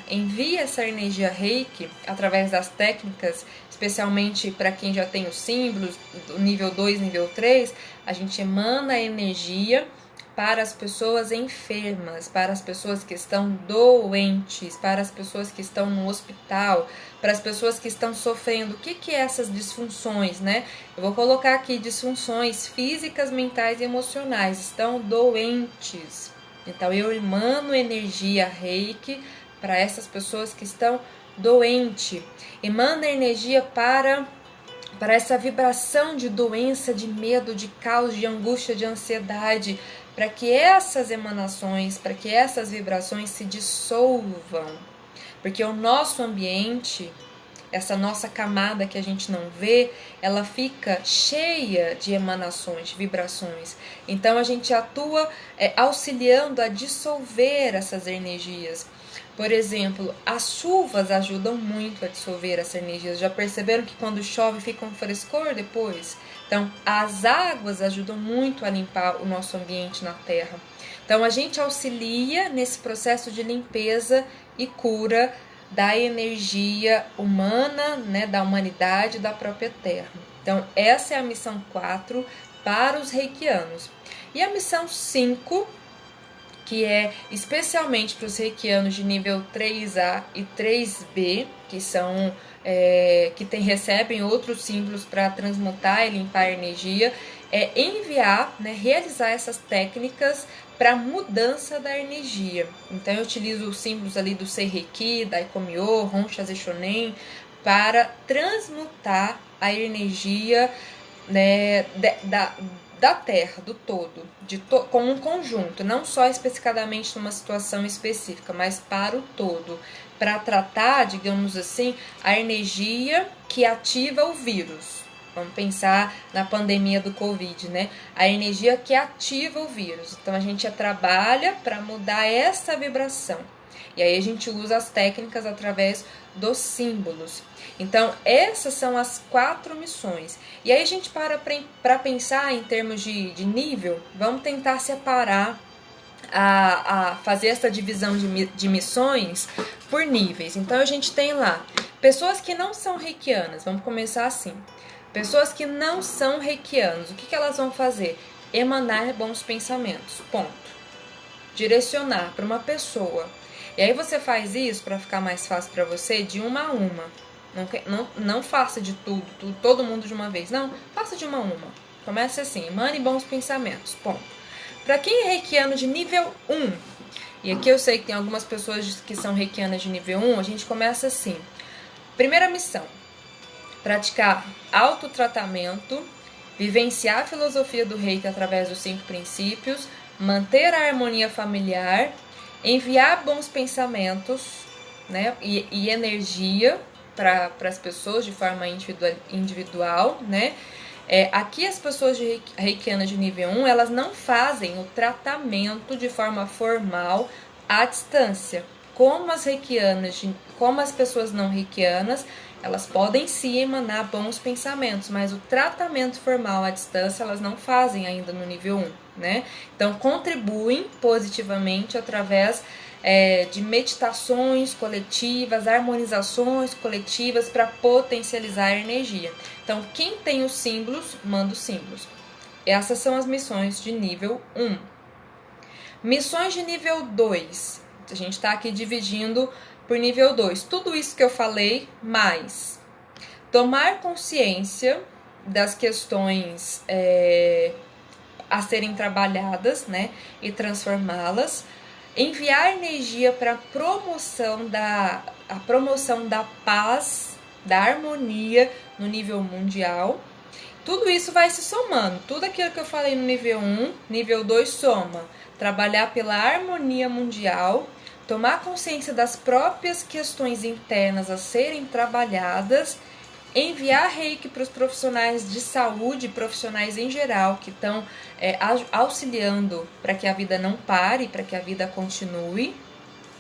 envia essa energia reiki através das técnicas, especialmente para quem já tem os símbolos, do nível 2, nível 3, a gente emana a energia para as pessoas enfermas, para as pessoas que estão doentes, para as pessoas que estão no hospital, para as pessoas que estão sofrendo. O que é essas disfunções, né? Eu vou colocar aqui disfunções físicas, mentais e emocionais. Estão doentes. Então, eu emano energia reiki para essas pessoas que estão doentes. Emana energia para essa vibração de doença, de medo, de caos, de angústia, de ansiedade, para que essas emanações, para que essas vibrações se dissolvam. Porque o nosso ambiente, essa nossa camada que a gente não vê, ela fica cheia de emanações, de vibrações. Então a gente atua auxiliando a dissolver essas energias. Por exemplo, as chuvas ajudam muito a dissolver essas energias. Já perceberam que quando chove fica um frescor depois? Então, as águas ajudam muito a limpar o nosso ambiente na Terra. Então, a gente auxilia nesse processo de limpeza e cura da energia humana, né, da humanidade, da própria Terra. Então, essa é a missão 4 para os reikianos. E a missão 5, que é especialmente para os reikianos de nível 3A e 3B, que são recebem outros símbolos para transmutar e limpar a energia, é enviar, né, realizar essas técnicas para mudança da energia. Então eu utilizo os símbolos ali do Seireiki, da Ikomyo, Honsha Shonen, para transmutar a energia, né, da Terra, do todo, como um conjunto, não só especificadamente numa situação específica, mas para o todo, para tratar, digamos assim, a energia que ativa o vírus. Vamos pensar na pandemia do Covid, né? A energia que ativa o vírus. Então, a gente trabalha para mudar essa vibração. E aí, a gente usa as técnicas através dos símbolos. Então, essas são as 4 missões. E aí, a gente para pensar em termos de nível, vamos tentar separar, a fazer essa divisão de missões por níveis. Então, a gente tem lá pessoas que não são reikianas. Vamos começar assim. Pessoas que não são reikianos, o que elas vão fazer? Emanar bons pensamentos, ponto. Direcionar para uma pessoa. E aí você faz isso para ficar mais fácil para você de uma a uma. Não faça de tudo, todo mundo de uma vez. Não, faça de uma a uma. Comece assim, emane bons pensamentos, ponto. Para quem é reikiano de nível 1, e aqui eu sei que tem algumas pessoas que são reikianas de nível 1, a gente começa assim. Primeira missão. Praticar autotratamento, vivenciar a filosofia do Reiki através dos 5 princípios, manter a harmonia familiar, enviar bons pensamentos, né, e energia para as pessoas de forma individual, né, Aqui as pessoas de reikianas de nível 1, elas não fazem o tratamento de forma formal à distância. Como as pessoas não reikianas, elas podem sim emanar bons pensamentos, mas o tratamento formal à distância elas não fazem ainda no nível 1, né? Então contribuem positivamente através de meditações coletivas, harmonizações coletivas para potencializar a energia. Então, quem tem os símbolos, manda os símbolos. Essas são as missões de nível 1. Missões de nível 2. A gente está aqui dividindo por nível 2. Tudo isso que eu falei, mais tomar consciência das questões a serem trabalhadas, né, e transformá-las. Enviar energia para a promoção da paz, da harmonia no nível mundial. Tudo isso vai se somando. Tudo aquilo que eu falei no nível 1, nível 2 soma. Trabalhar pela harmonia mundial, tomar consciência das próprias questões internas a serem trabalhadas, enviar reiki para os profissionais de saúde, profissionais em geral, que estão auxiliando para que a vida não pare, para que a vida continue,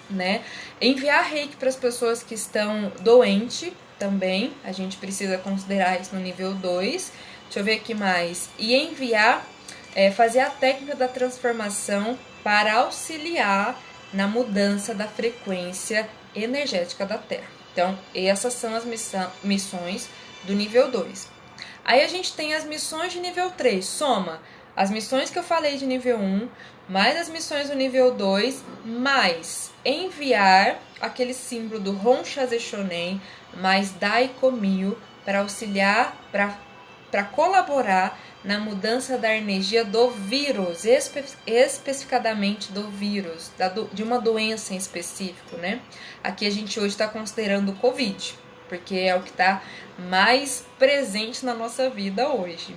né? Enviar reiki para as pessoas que estão doentes também, a gente precisa considerar isso no nível 2. Deixa eu ver aqui mais. E enviar, fazer a técnica da transformação para auxiliar na mudança da frequência energética da Terra. Então, essas são as missões do nível 2. Aí a gente tem as missões de nível 3. Soma as missões que eu falei de nível 1, mais as missões do nível 2, mais enviar aquele símbolo do Honshaze Shonen, mais Daikomyo, para auxiliar, para colaborar na mudança da energia do vírus, especificadamente do vírus, de uma doença em específico, né? Aqui a gente hoje está considerando o Covid, porque é o que está mais presente na nossa vida hoje.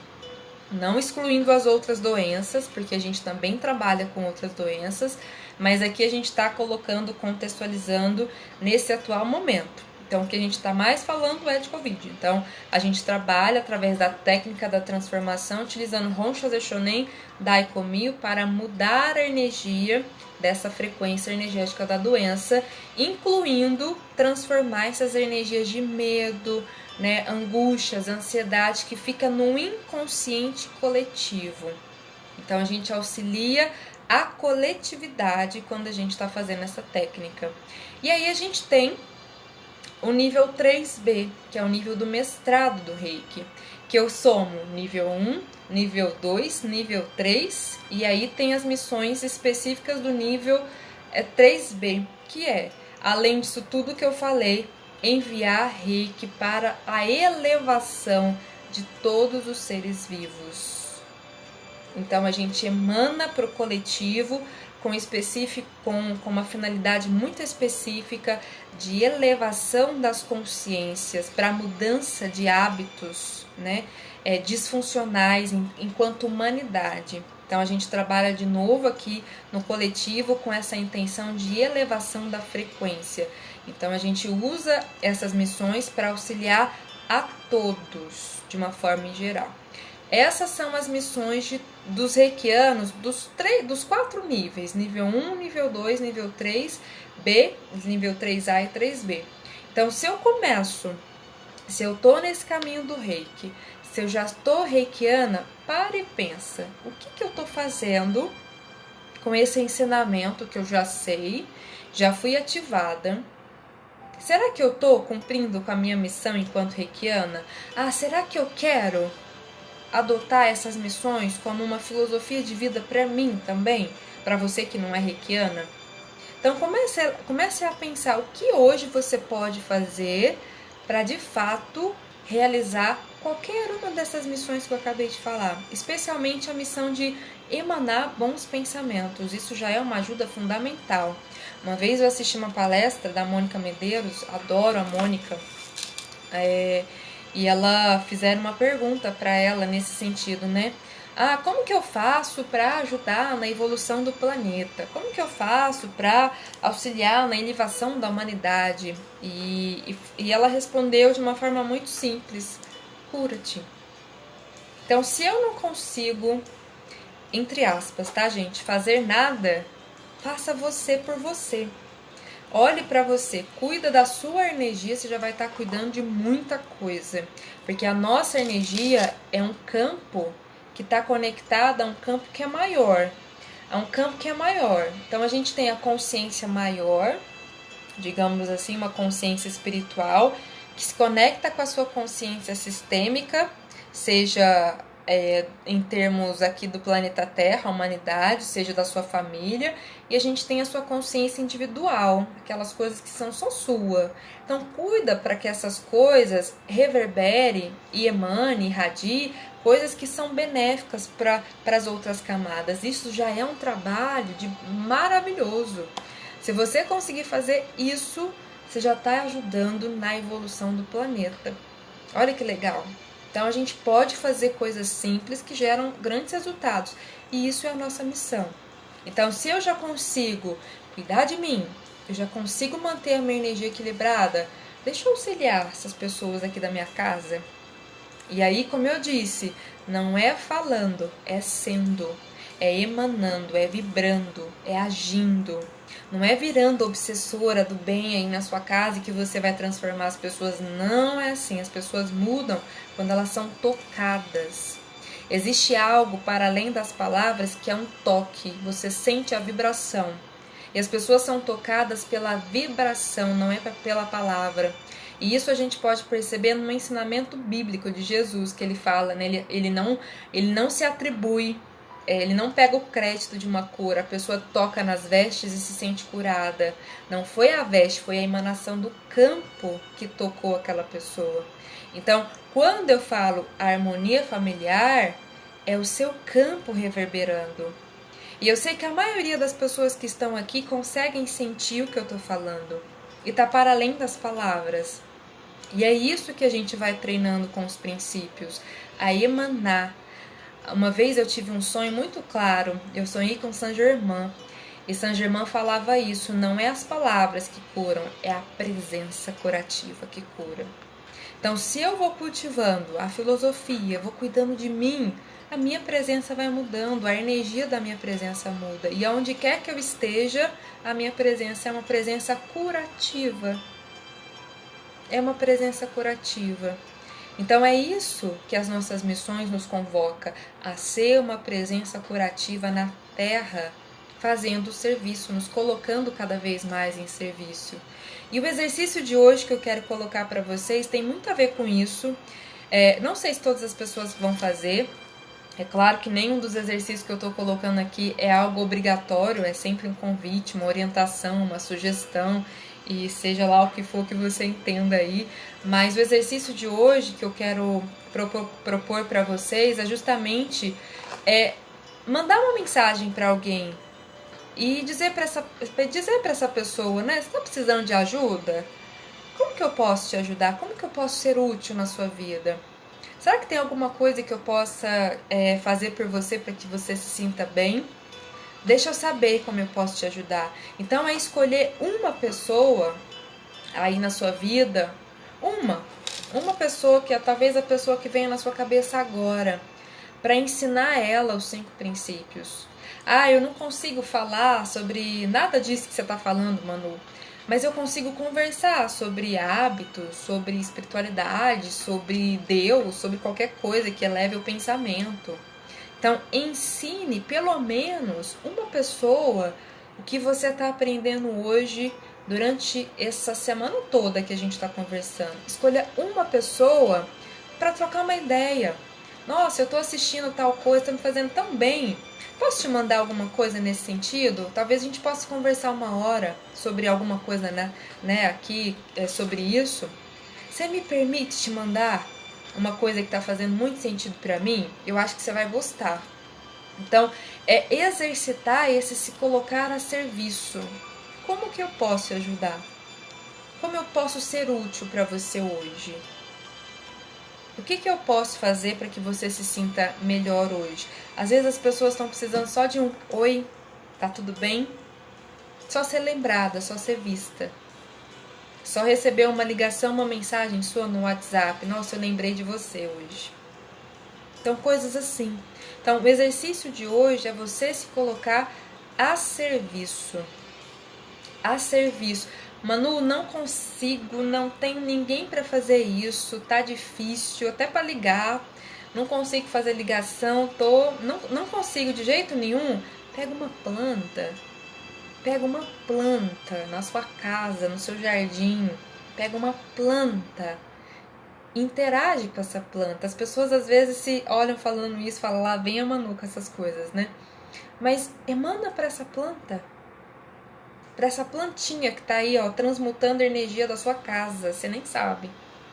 Não excluindo as outras doenças, porque a gente também trabalha com outras doenças, mas aqui a gente está colocando, contextualizando nesse atual momento. Então, o que a gente está mais falando é de Covid. Então, a gente trabalha através da técnica da transformação, utilizando Honshaze Shonen Daikomyo para mudar a energia dessa frequência energética da doença, incluindo transformar essas energias de medo, né, angústias, ansiedade, que fica no inconsciente coletivo. Então, a gente auxilia a coletividade quando a gente está fazendo essa técnica. E aí a gente tem o nível 3B, que é o nível do mestrado do Reiki, que eu somo nível 1, nível 2, nível 3, e aí tem as missões específicas do nível 3B, que é, além disso tudo que eu falei, enviar Reiki para a elevação de todos os seres vivos. Então a gente emana para o coletivo com uma finalidade muito específica de elevação das consciências para mudança de hábitos, né, disfuncionais enquanto humanidade. Então a gente trabalha de novo aqui no coletivo com essa intenção de elevação da frequência. Então a gente usa essas missões para auxiliar a todos de uma forma em geral. Essas são as missões dos reikianos dos 4 níveis, nível 1, nível 2, nível 3B, nível 3A e 3B. Então, se eu tô nesse caminho do reiki, se eu já estou reikiana, para e pensa, o que eu tô fazendo com esse ensinamento que eu já sei, já fui ativada? Será que eu tô cumprindo com a minha missão enquanto reikiana? Será que eu quero adotar essas missões como uma filosofia de vida para mim também, para você que não é reikiana? Então comece a pensar o que hoje você pode fazer para de fato realizar qualquer uma dessas missões que eu acabei de falar, especialmente a missão de emanar bons pensamentos. Isso já é uma ajuda fundamental. Uma vez eu assisti uma palestra da Mônica Medeiros, adoro a Mônica, e ela fizeram uma pergunta para ela nesse sentido, né? Como que eu faço para ajudar na evolução do planeta? Como que eu faço para auxiliar na elevação da humanidade? E ela respondeu de uma forma muito simples: cura-te. Então, se eu não consigo, entre aspas, tá, gente, fazer nada, faça você por você. Olhe para você, cuida da sua energia, você já vai estar cuidando de muita coisa. Porque a nossa energia é um campo que está conectado a um campo que é maior. A um campo que é maior. Então a gente tem a consciência maior, digamos assim, uma consciência espiritual, que se conecta com a sua consciência sistêmica, seja em termos aqui do planeta Terra, a humanidade, seja da sua família, e a gente tem a sua consciência individual, aquelas coisas que são só sua. Então cuida para que essas coisas reverbere e emane, irradie coisas que são benéficas para as outras camadas. Isso já é um trabalho maravilhoso. Se você conseguir fazer isso, você já está ajudando na evolução do planeta. Olha que legal! Então a gente pode fazer coisas simples que geram grandes resultados. E isso é a nossa missão. Então, se eu já consigo cuidar de mim, eu já consigo manter a minha energia equilibrada, deixa eu auxiliar essas pessoas aqui da minha casa. E aí, como eu disse, não é falando, é sendo, é emanando, é vibrando, é agindo. Não é virando obsessora do bem aí na sua casa e que você vai transformar as pessoas. Não é assim. As pessoas mudam quando elas são tocadas. Existe algo para além das palavras que é um toque. Você sente a vibração. E as pessoas são tocadas pela vibração, não é pela palavra. E isso a gente pode perceber no ensinamento bíblico de Jesus, que ele fala, né? Ele não se atribui, ele não pega o crédito de uma cura. A pessoa toca nas vestes e se sente curada. Não foi a veste, foi a emanação do campo que tocou aquela pessoa. Então, quando eu falo harmonia familiar, é o seu campo reverberando. E eu sei que a maioria das pessoas que estão aqui conseguem sentir o que eu estou falando. E está para além das palavras. E é isso que a gente vai treinando com os princípios, a emanar. Uma vez eu tive um sonho muito claro, eu sonhei com Saint Germain, e Saint Germain falava isso, não é as palavras que curam, é a presença curativa que cura. Então, se eu vou cultivando a filosofia, vou cuidando de mim, a minha presença vai mudando, a energia da minha presença muda, e aonde quer que eu esteja, a minha presença é uma presença curativa. É uma presença curativa. Então é isso que as nossas missões nos convoca, a ser uma presença curativa na Terra, fazendo o serviço, nos colocando cada vez mais em serviço. E o exercício de hoje que eu quero colocar para vocês tem muito a ver com isso. Não sei se todas as pessoas vão fazer. É claro que nenhum dos exercícios que eu estou colocando aqui é algo obrigatório, é sempre um convite, uma orientação, uma sugestão, e seja lá o que for que você entenda aí. Mas o exercício de hoje que eu quero propor para vocês é justamente mandar uma mensagem para alguém e dizer para essa pessoa, né? Você está precisando de ajuda? Como que eu posso te ajudar? Como que eu posso ser útil na sua vida? Será que tem alguma coisa que eu possa fazer por você para que você se sinta bem? Deixa eu saber como eu posso te ajudar. Então é escolher uma pessoa aí na sua vida, uma pessoa que é talvez a pessoa que venha na sua cabeça agora, para ensinar ela os 5 princípios. Eu não consigo falar sobre nada disso que você está falando, Manu, mas eu consigo conversar sobre hábitos, sobre espiritualidade, sobre Deus, sobre qualquer coisa que eleve o pensamento. Então, ensine pelo menos uma pessoa o que você está aprendendo hoje durante essa semana toda que a gente está conversando. Escolha uma pessoa para trocar uma ideia. Nossa, eu estou assistindo tal coisa, está me fazendo tão bem. Posso te mandar alguma coisa nesse sentido? Talvez a gente possa conversar uma hora sobre alguma coisa, né, aqui sobre isso. Você me permite te mandar uma coisa que está fazendo muito sentido para mim? Eu acho que você vai gostar. Então, é exercitar esse se colocar a serviço. Como que eu posso te ajudar? Como eu posso ser útil para você hoje? O que eu posso fazer para que você se sinta melhor hoje? Às vezes as pessoas estão precisando só de um oi, tá tudo bem? Só ser lembrada, só ser vista. Só receber uma ligação, uma mensagem sua no WhatsApp. Nossa, eu lembrei de você hoje. Então, coisas assim. Então, o exercício de hoje é você se colocar a serviço. A serviço. Manu, não consigo, não tenho ninguém para fazer isso, tá difícil, até para ligar, não consigo fazer ligação, não consigo de jeito nenhum. Pega uma planta na sua casa, no seu jardim, pega uma planta, interage com essa planta. As pessoas às vezes se olham falando isso, falam lá vem a Manu com essas coisas, né? Mas emana para essa planta. Para essa plantinha que tá aí, ó, transmutando a energia da sua casa, você nem sabe.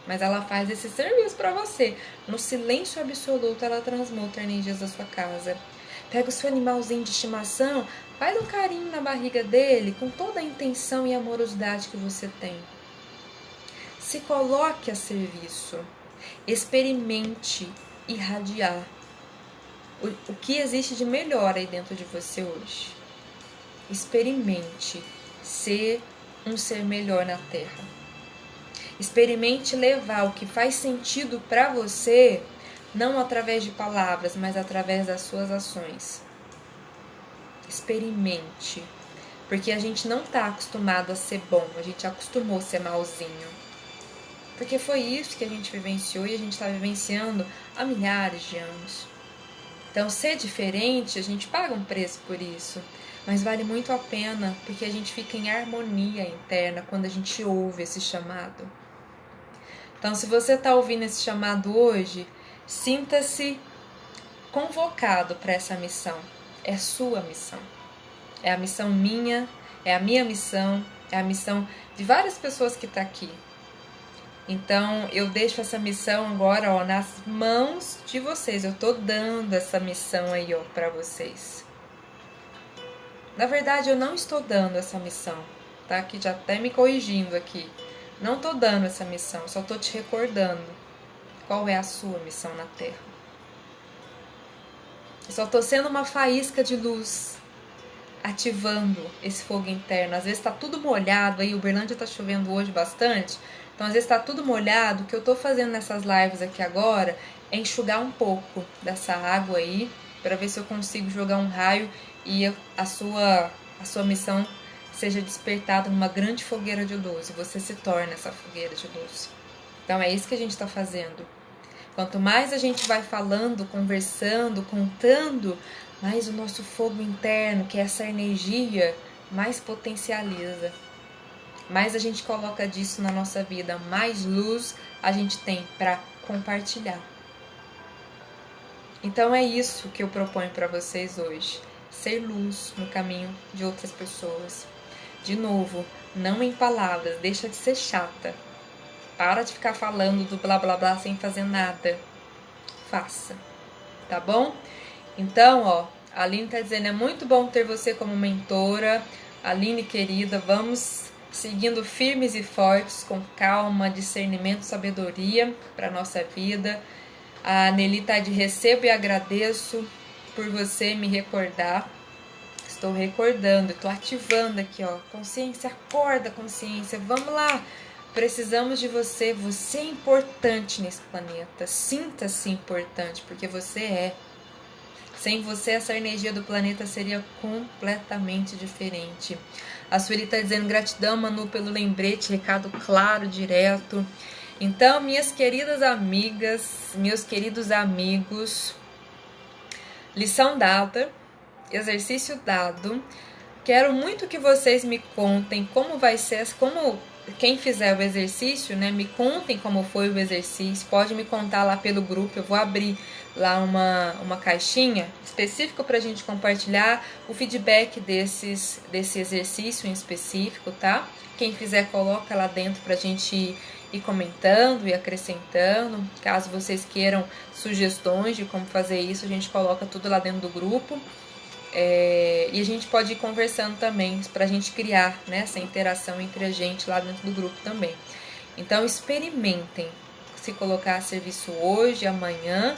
Mas ela faz esse serviço para você. No silêncio absoluto, ela transmuta energias da sua casa. Pega o seu animalzinho de estimação, faz um carinho na barriga dele, com toda a intenção e amorosidade que você tem. Se coloque a serviço. Experimente irradiar o que existe de melhor aí dentro de você hoje. Experimente ser um ser melhor na Terra. Experimente levar o que faz sentido para você, não através de palavras, mas através das suas ações. Experimente. Porque a gente não está acostumado a ser bom, a gente acostumou a ser malzinho. Porque foi isso que a gente vivenciou e a gente está vivenciando há milhares de anos. Então, ser diferente, a gente paga um preço por isso. Mas vale muito a pena, porque a gente fica em harmonia interna quando a gente ouve esse chamado. Então, se você está ouvindo esse chamado hoje, sinta-se convocado para essa missão. É sua missão. É a missão minha, é a minha missão, é a missão de várias pessoas que estão aqui. Então, eu deixo essa missão agora, ó, nas mãos de vocês. Eu tô dando essa missão aí, ó, para vocês. Na verdade, eu não estou dando essa missão, tá? Aqui já até me corrigindo aqui. Não tô dando essa missão, só tô te recordando qual é a sua missão na Terra. Eu só tô sendo uma faísca de luz, ativando esse fogo interno. Às vezes tá tudo molhado aí, Uberlândia tá chovendo hoje bastante. Então, às vezes tá tudo molhado. O que eu tô fazendo nessas lives aqui agora é enxugar um pouco dessa água aí, para ver se eu consigo jogar um raio e a sua missão seja despertada numa grande fogueira de luz. E você se torna essa fogueira de luz. Então, é isso que a gente está fazendo. Quanto mais a gente vai falando, conversando, contando, mais o nosso fogo interno, que é essa energia, mais potencializa. Mais a gente coloca disso na nossa vida, mais luz a gente tem para compartilhar. Então é isso que eu proponho para vocês hoje. Ser luz no caminho de outras pessoas. De novo, não em palavras, deixa de ser chata. Para de ficar falando do blá blá blá sem fazer nada. Faça, tá bom? Então, ó, a Aline tá dizendo, é muito bom ter você como mentora. Aline, querida, vamos seguindo firmes e fortes, com calma, discernimento, sabedoria para nossa vida. A Nelly tá de recebo e agradeço por você me recordar. Estou recordando, estou ativando aqui, ó. Consciência, acorda, consciência, vamos lá. Precisamos de você, você é importante nesse planeta. Sinta-se importante, porque você é. Sem você, essa energia do planeta seria completamente diferente. A Sueli está dizendo, gratidão, Manu, pelo lembrete, recado claro, direto. Então, minhas queridas amigas, meus queridos amigos, lição dada, exercício dado. Quero muito que vocês me contem como vai ser, como quem fizer o exercício, né, me contem como foi o exercício. Pode me contar lá pelo grupo, eu vou abrir lá uma caixinha específica para a gente compartilhar o feedback desse exercício em específico, tá? Quem fizer, coloca lá dentro para a gente ir comentando e acrescentando. Caso vocês queiram sugestões de como fazer isso, a gente coloca tudo lá dentro do grupo. E a gente pode ir conversando também, para a gente criar, né, essa interação entre a gente lá dentro do grupo também. Então, experimentem se colocar a serviço hoje, amanhã.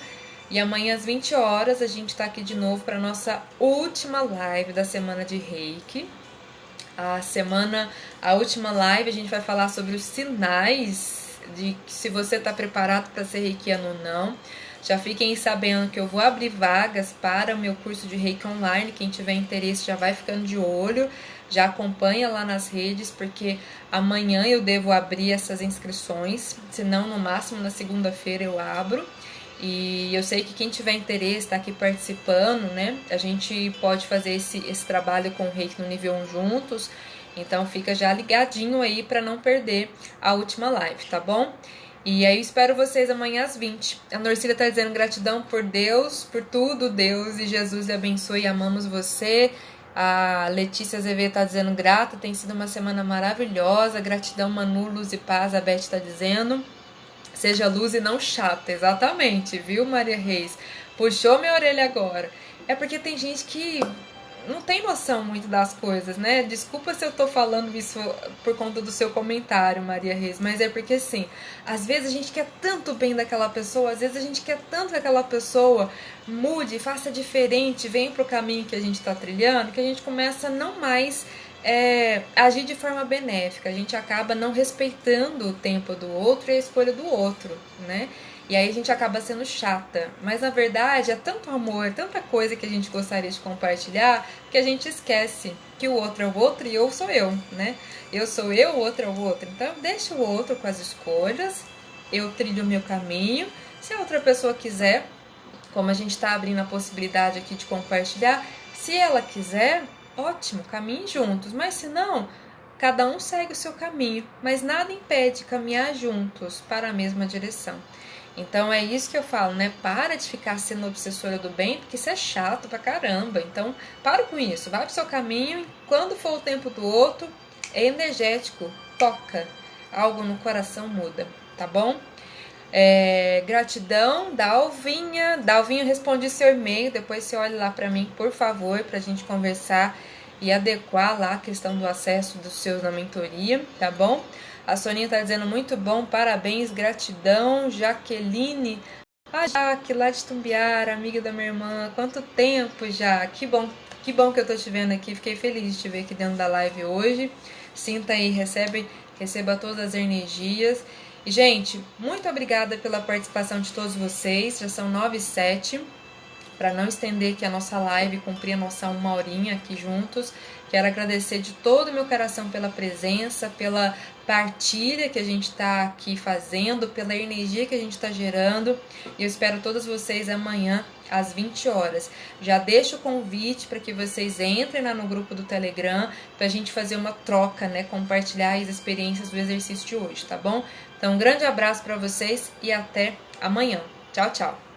E amanhã às 20 horas a gente está aqui de novo para a nossa última live da semana de Reiki. A última live a gente vai falar sobre os sinais de que se você está preparado para ser reikiano ou não. Já fiquem sabendo que eu vou abrir vagas para o meu curso de Reiki online. Quem tiver interesse já vai ficando de olho, já acompanha lá nas redes, porque amanhã eu devo abrir essas inscrições, se não no máximo na segunda-feira eu abro. E eu sei que quem tiver interesse, está aqui participando, né? A gente pode fazer esse trabalho com o Reiki no nível 1 juntos. Então fica já ligadinho aí para não perder a última live, tá bom? E aí eu espero vocês amanhã às 20. A Norcília tá dizendo gratidão por Deus, por tudo, Deus e Jesus lhe abençoe, amamos você. A Letícia Azevedo tá dizendo grata, tem sido uma semana maravilhosa, gratidão Manu, luz e paz, a Beth tá dizendo. Seja luz e não chata, exatamente, viu, Maria Reis? Puxou minha orelha agora. É porque tem gente que não tem noção muito das coisas, né? Desculpa se eu tô falando isso por conta do seu comentário, Maria Reis, mas é porque, assim, às vezes a gente quer tanto bem daquela pessoa, às vezes a gente quer tanto que aquela pessoa mude, faça diferente, venha pro caminho que a gente tá trilhando, que a gente começa a não mais agir de forma benéfica. A gente acaba não respeitando o tempo do outro e a escolha do outro, né? E aí a gente acaba sendo chata. Mas na verdade é tanto amor, tanta coisa que a gente gostaria de compartilhar, que a gente esquece que o outro é o outro e eu sou eu, né? Eu sou eu, o outro é o outro. Então deixa o outro com as escolhas, eu trilho o meu caminho. Se a outra pessoa quiser, como a gente está abrindo a possibilidade aqui de compartilhar, se ela quiser, ótimo, caminhem juntos. Mas se não, cada um segue o seu caminho. Mas nada impede caminhar juntos para a mesma direção. Então é isso que eu falo, né? Para de ficar sendo obsessora do bem, porque isso é chato pra caramba. Então, para com isso, vai pro seu caminho e quando for o tempo do outro, é energético, toca. Algo no coração muda, tá bom? Gratidão, Dalvinha. Dalvinha, respondi seu e-mail, depois você olha lá pra mim, por favor, pra gente conversar e adequar lá a questão do acesso dos seus na mentoria, tá bom? A Soninha tá dizendo muito bom, parabéns, gratidão. Jaqueline, a Jaque lá de Tumbiara, amiga da minha irmã, quanto tempo já, que bom que eu tô te vendo aqui, fiquei feliz de te ver aqui dentro da live hoje. Sinta aí, receba todas as energias. E, gente, muito obrigada pela participação de todos vocês, já são 9h07. Para não estender aqui a nossa live, cumprir a nossa 1 horinha aqui juntos, quero agradecer de todo o meu coração pela presença, pela partilha que a gente está aqui fazendo, pela energia que a gente está gerando, e eu espero todos vocês amanhã às 20 horas. Já deixo o convite para que vocês entrem lá no grupo do Telegram, para a gente fazer uma troca, né, compartilhar as experiências do exercício de hoje, tá bom? Então, um grande abraço para vocês e até amanhã. Tchau, tchau!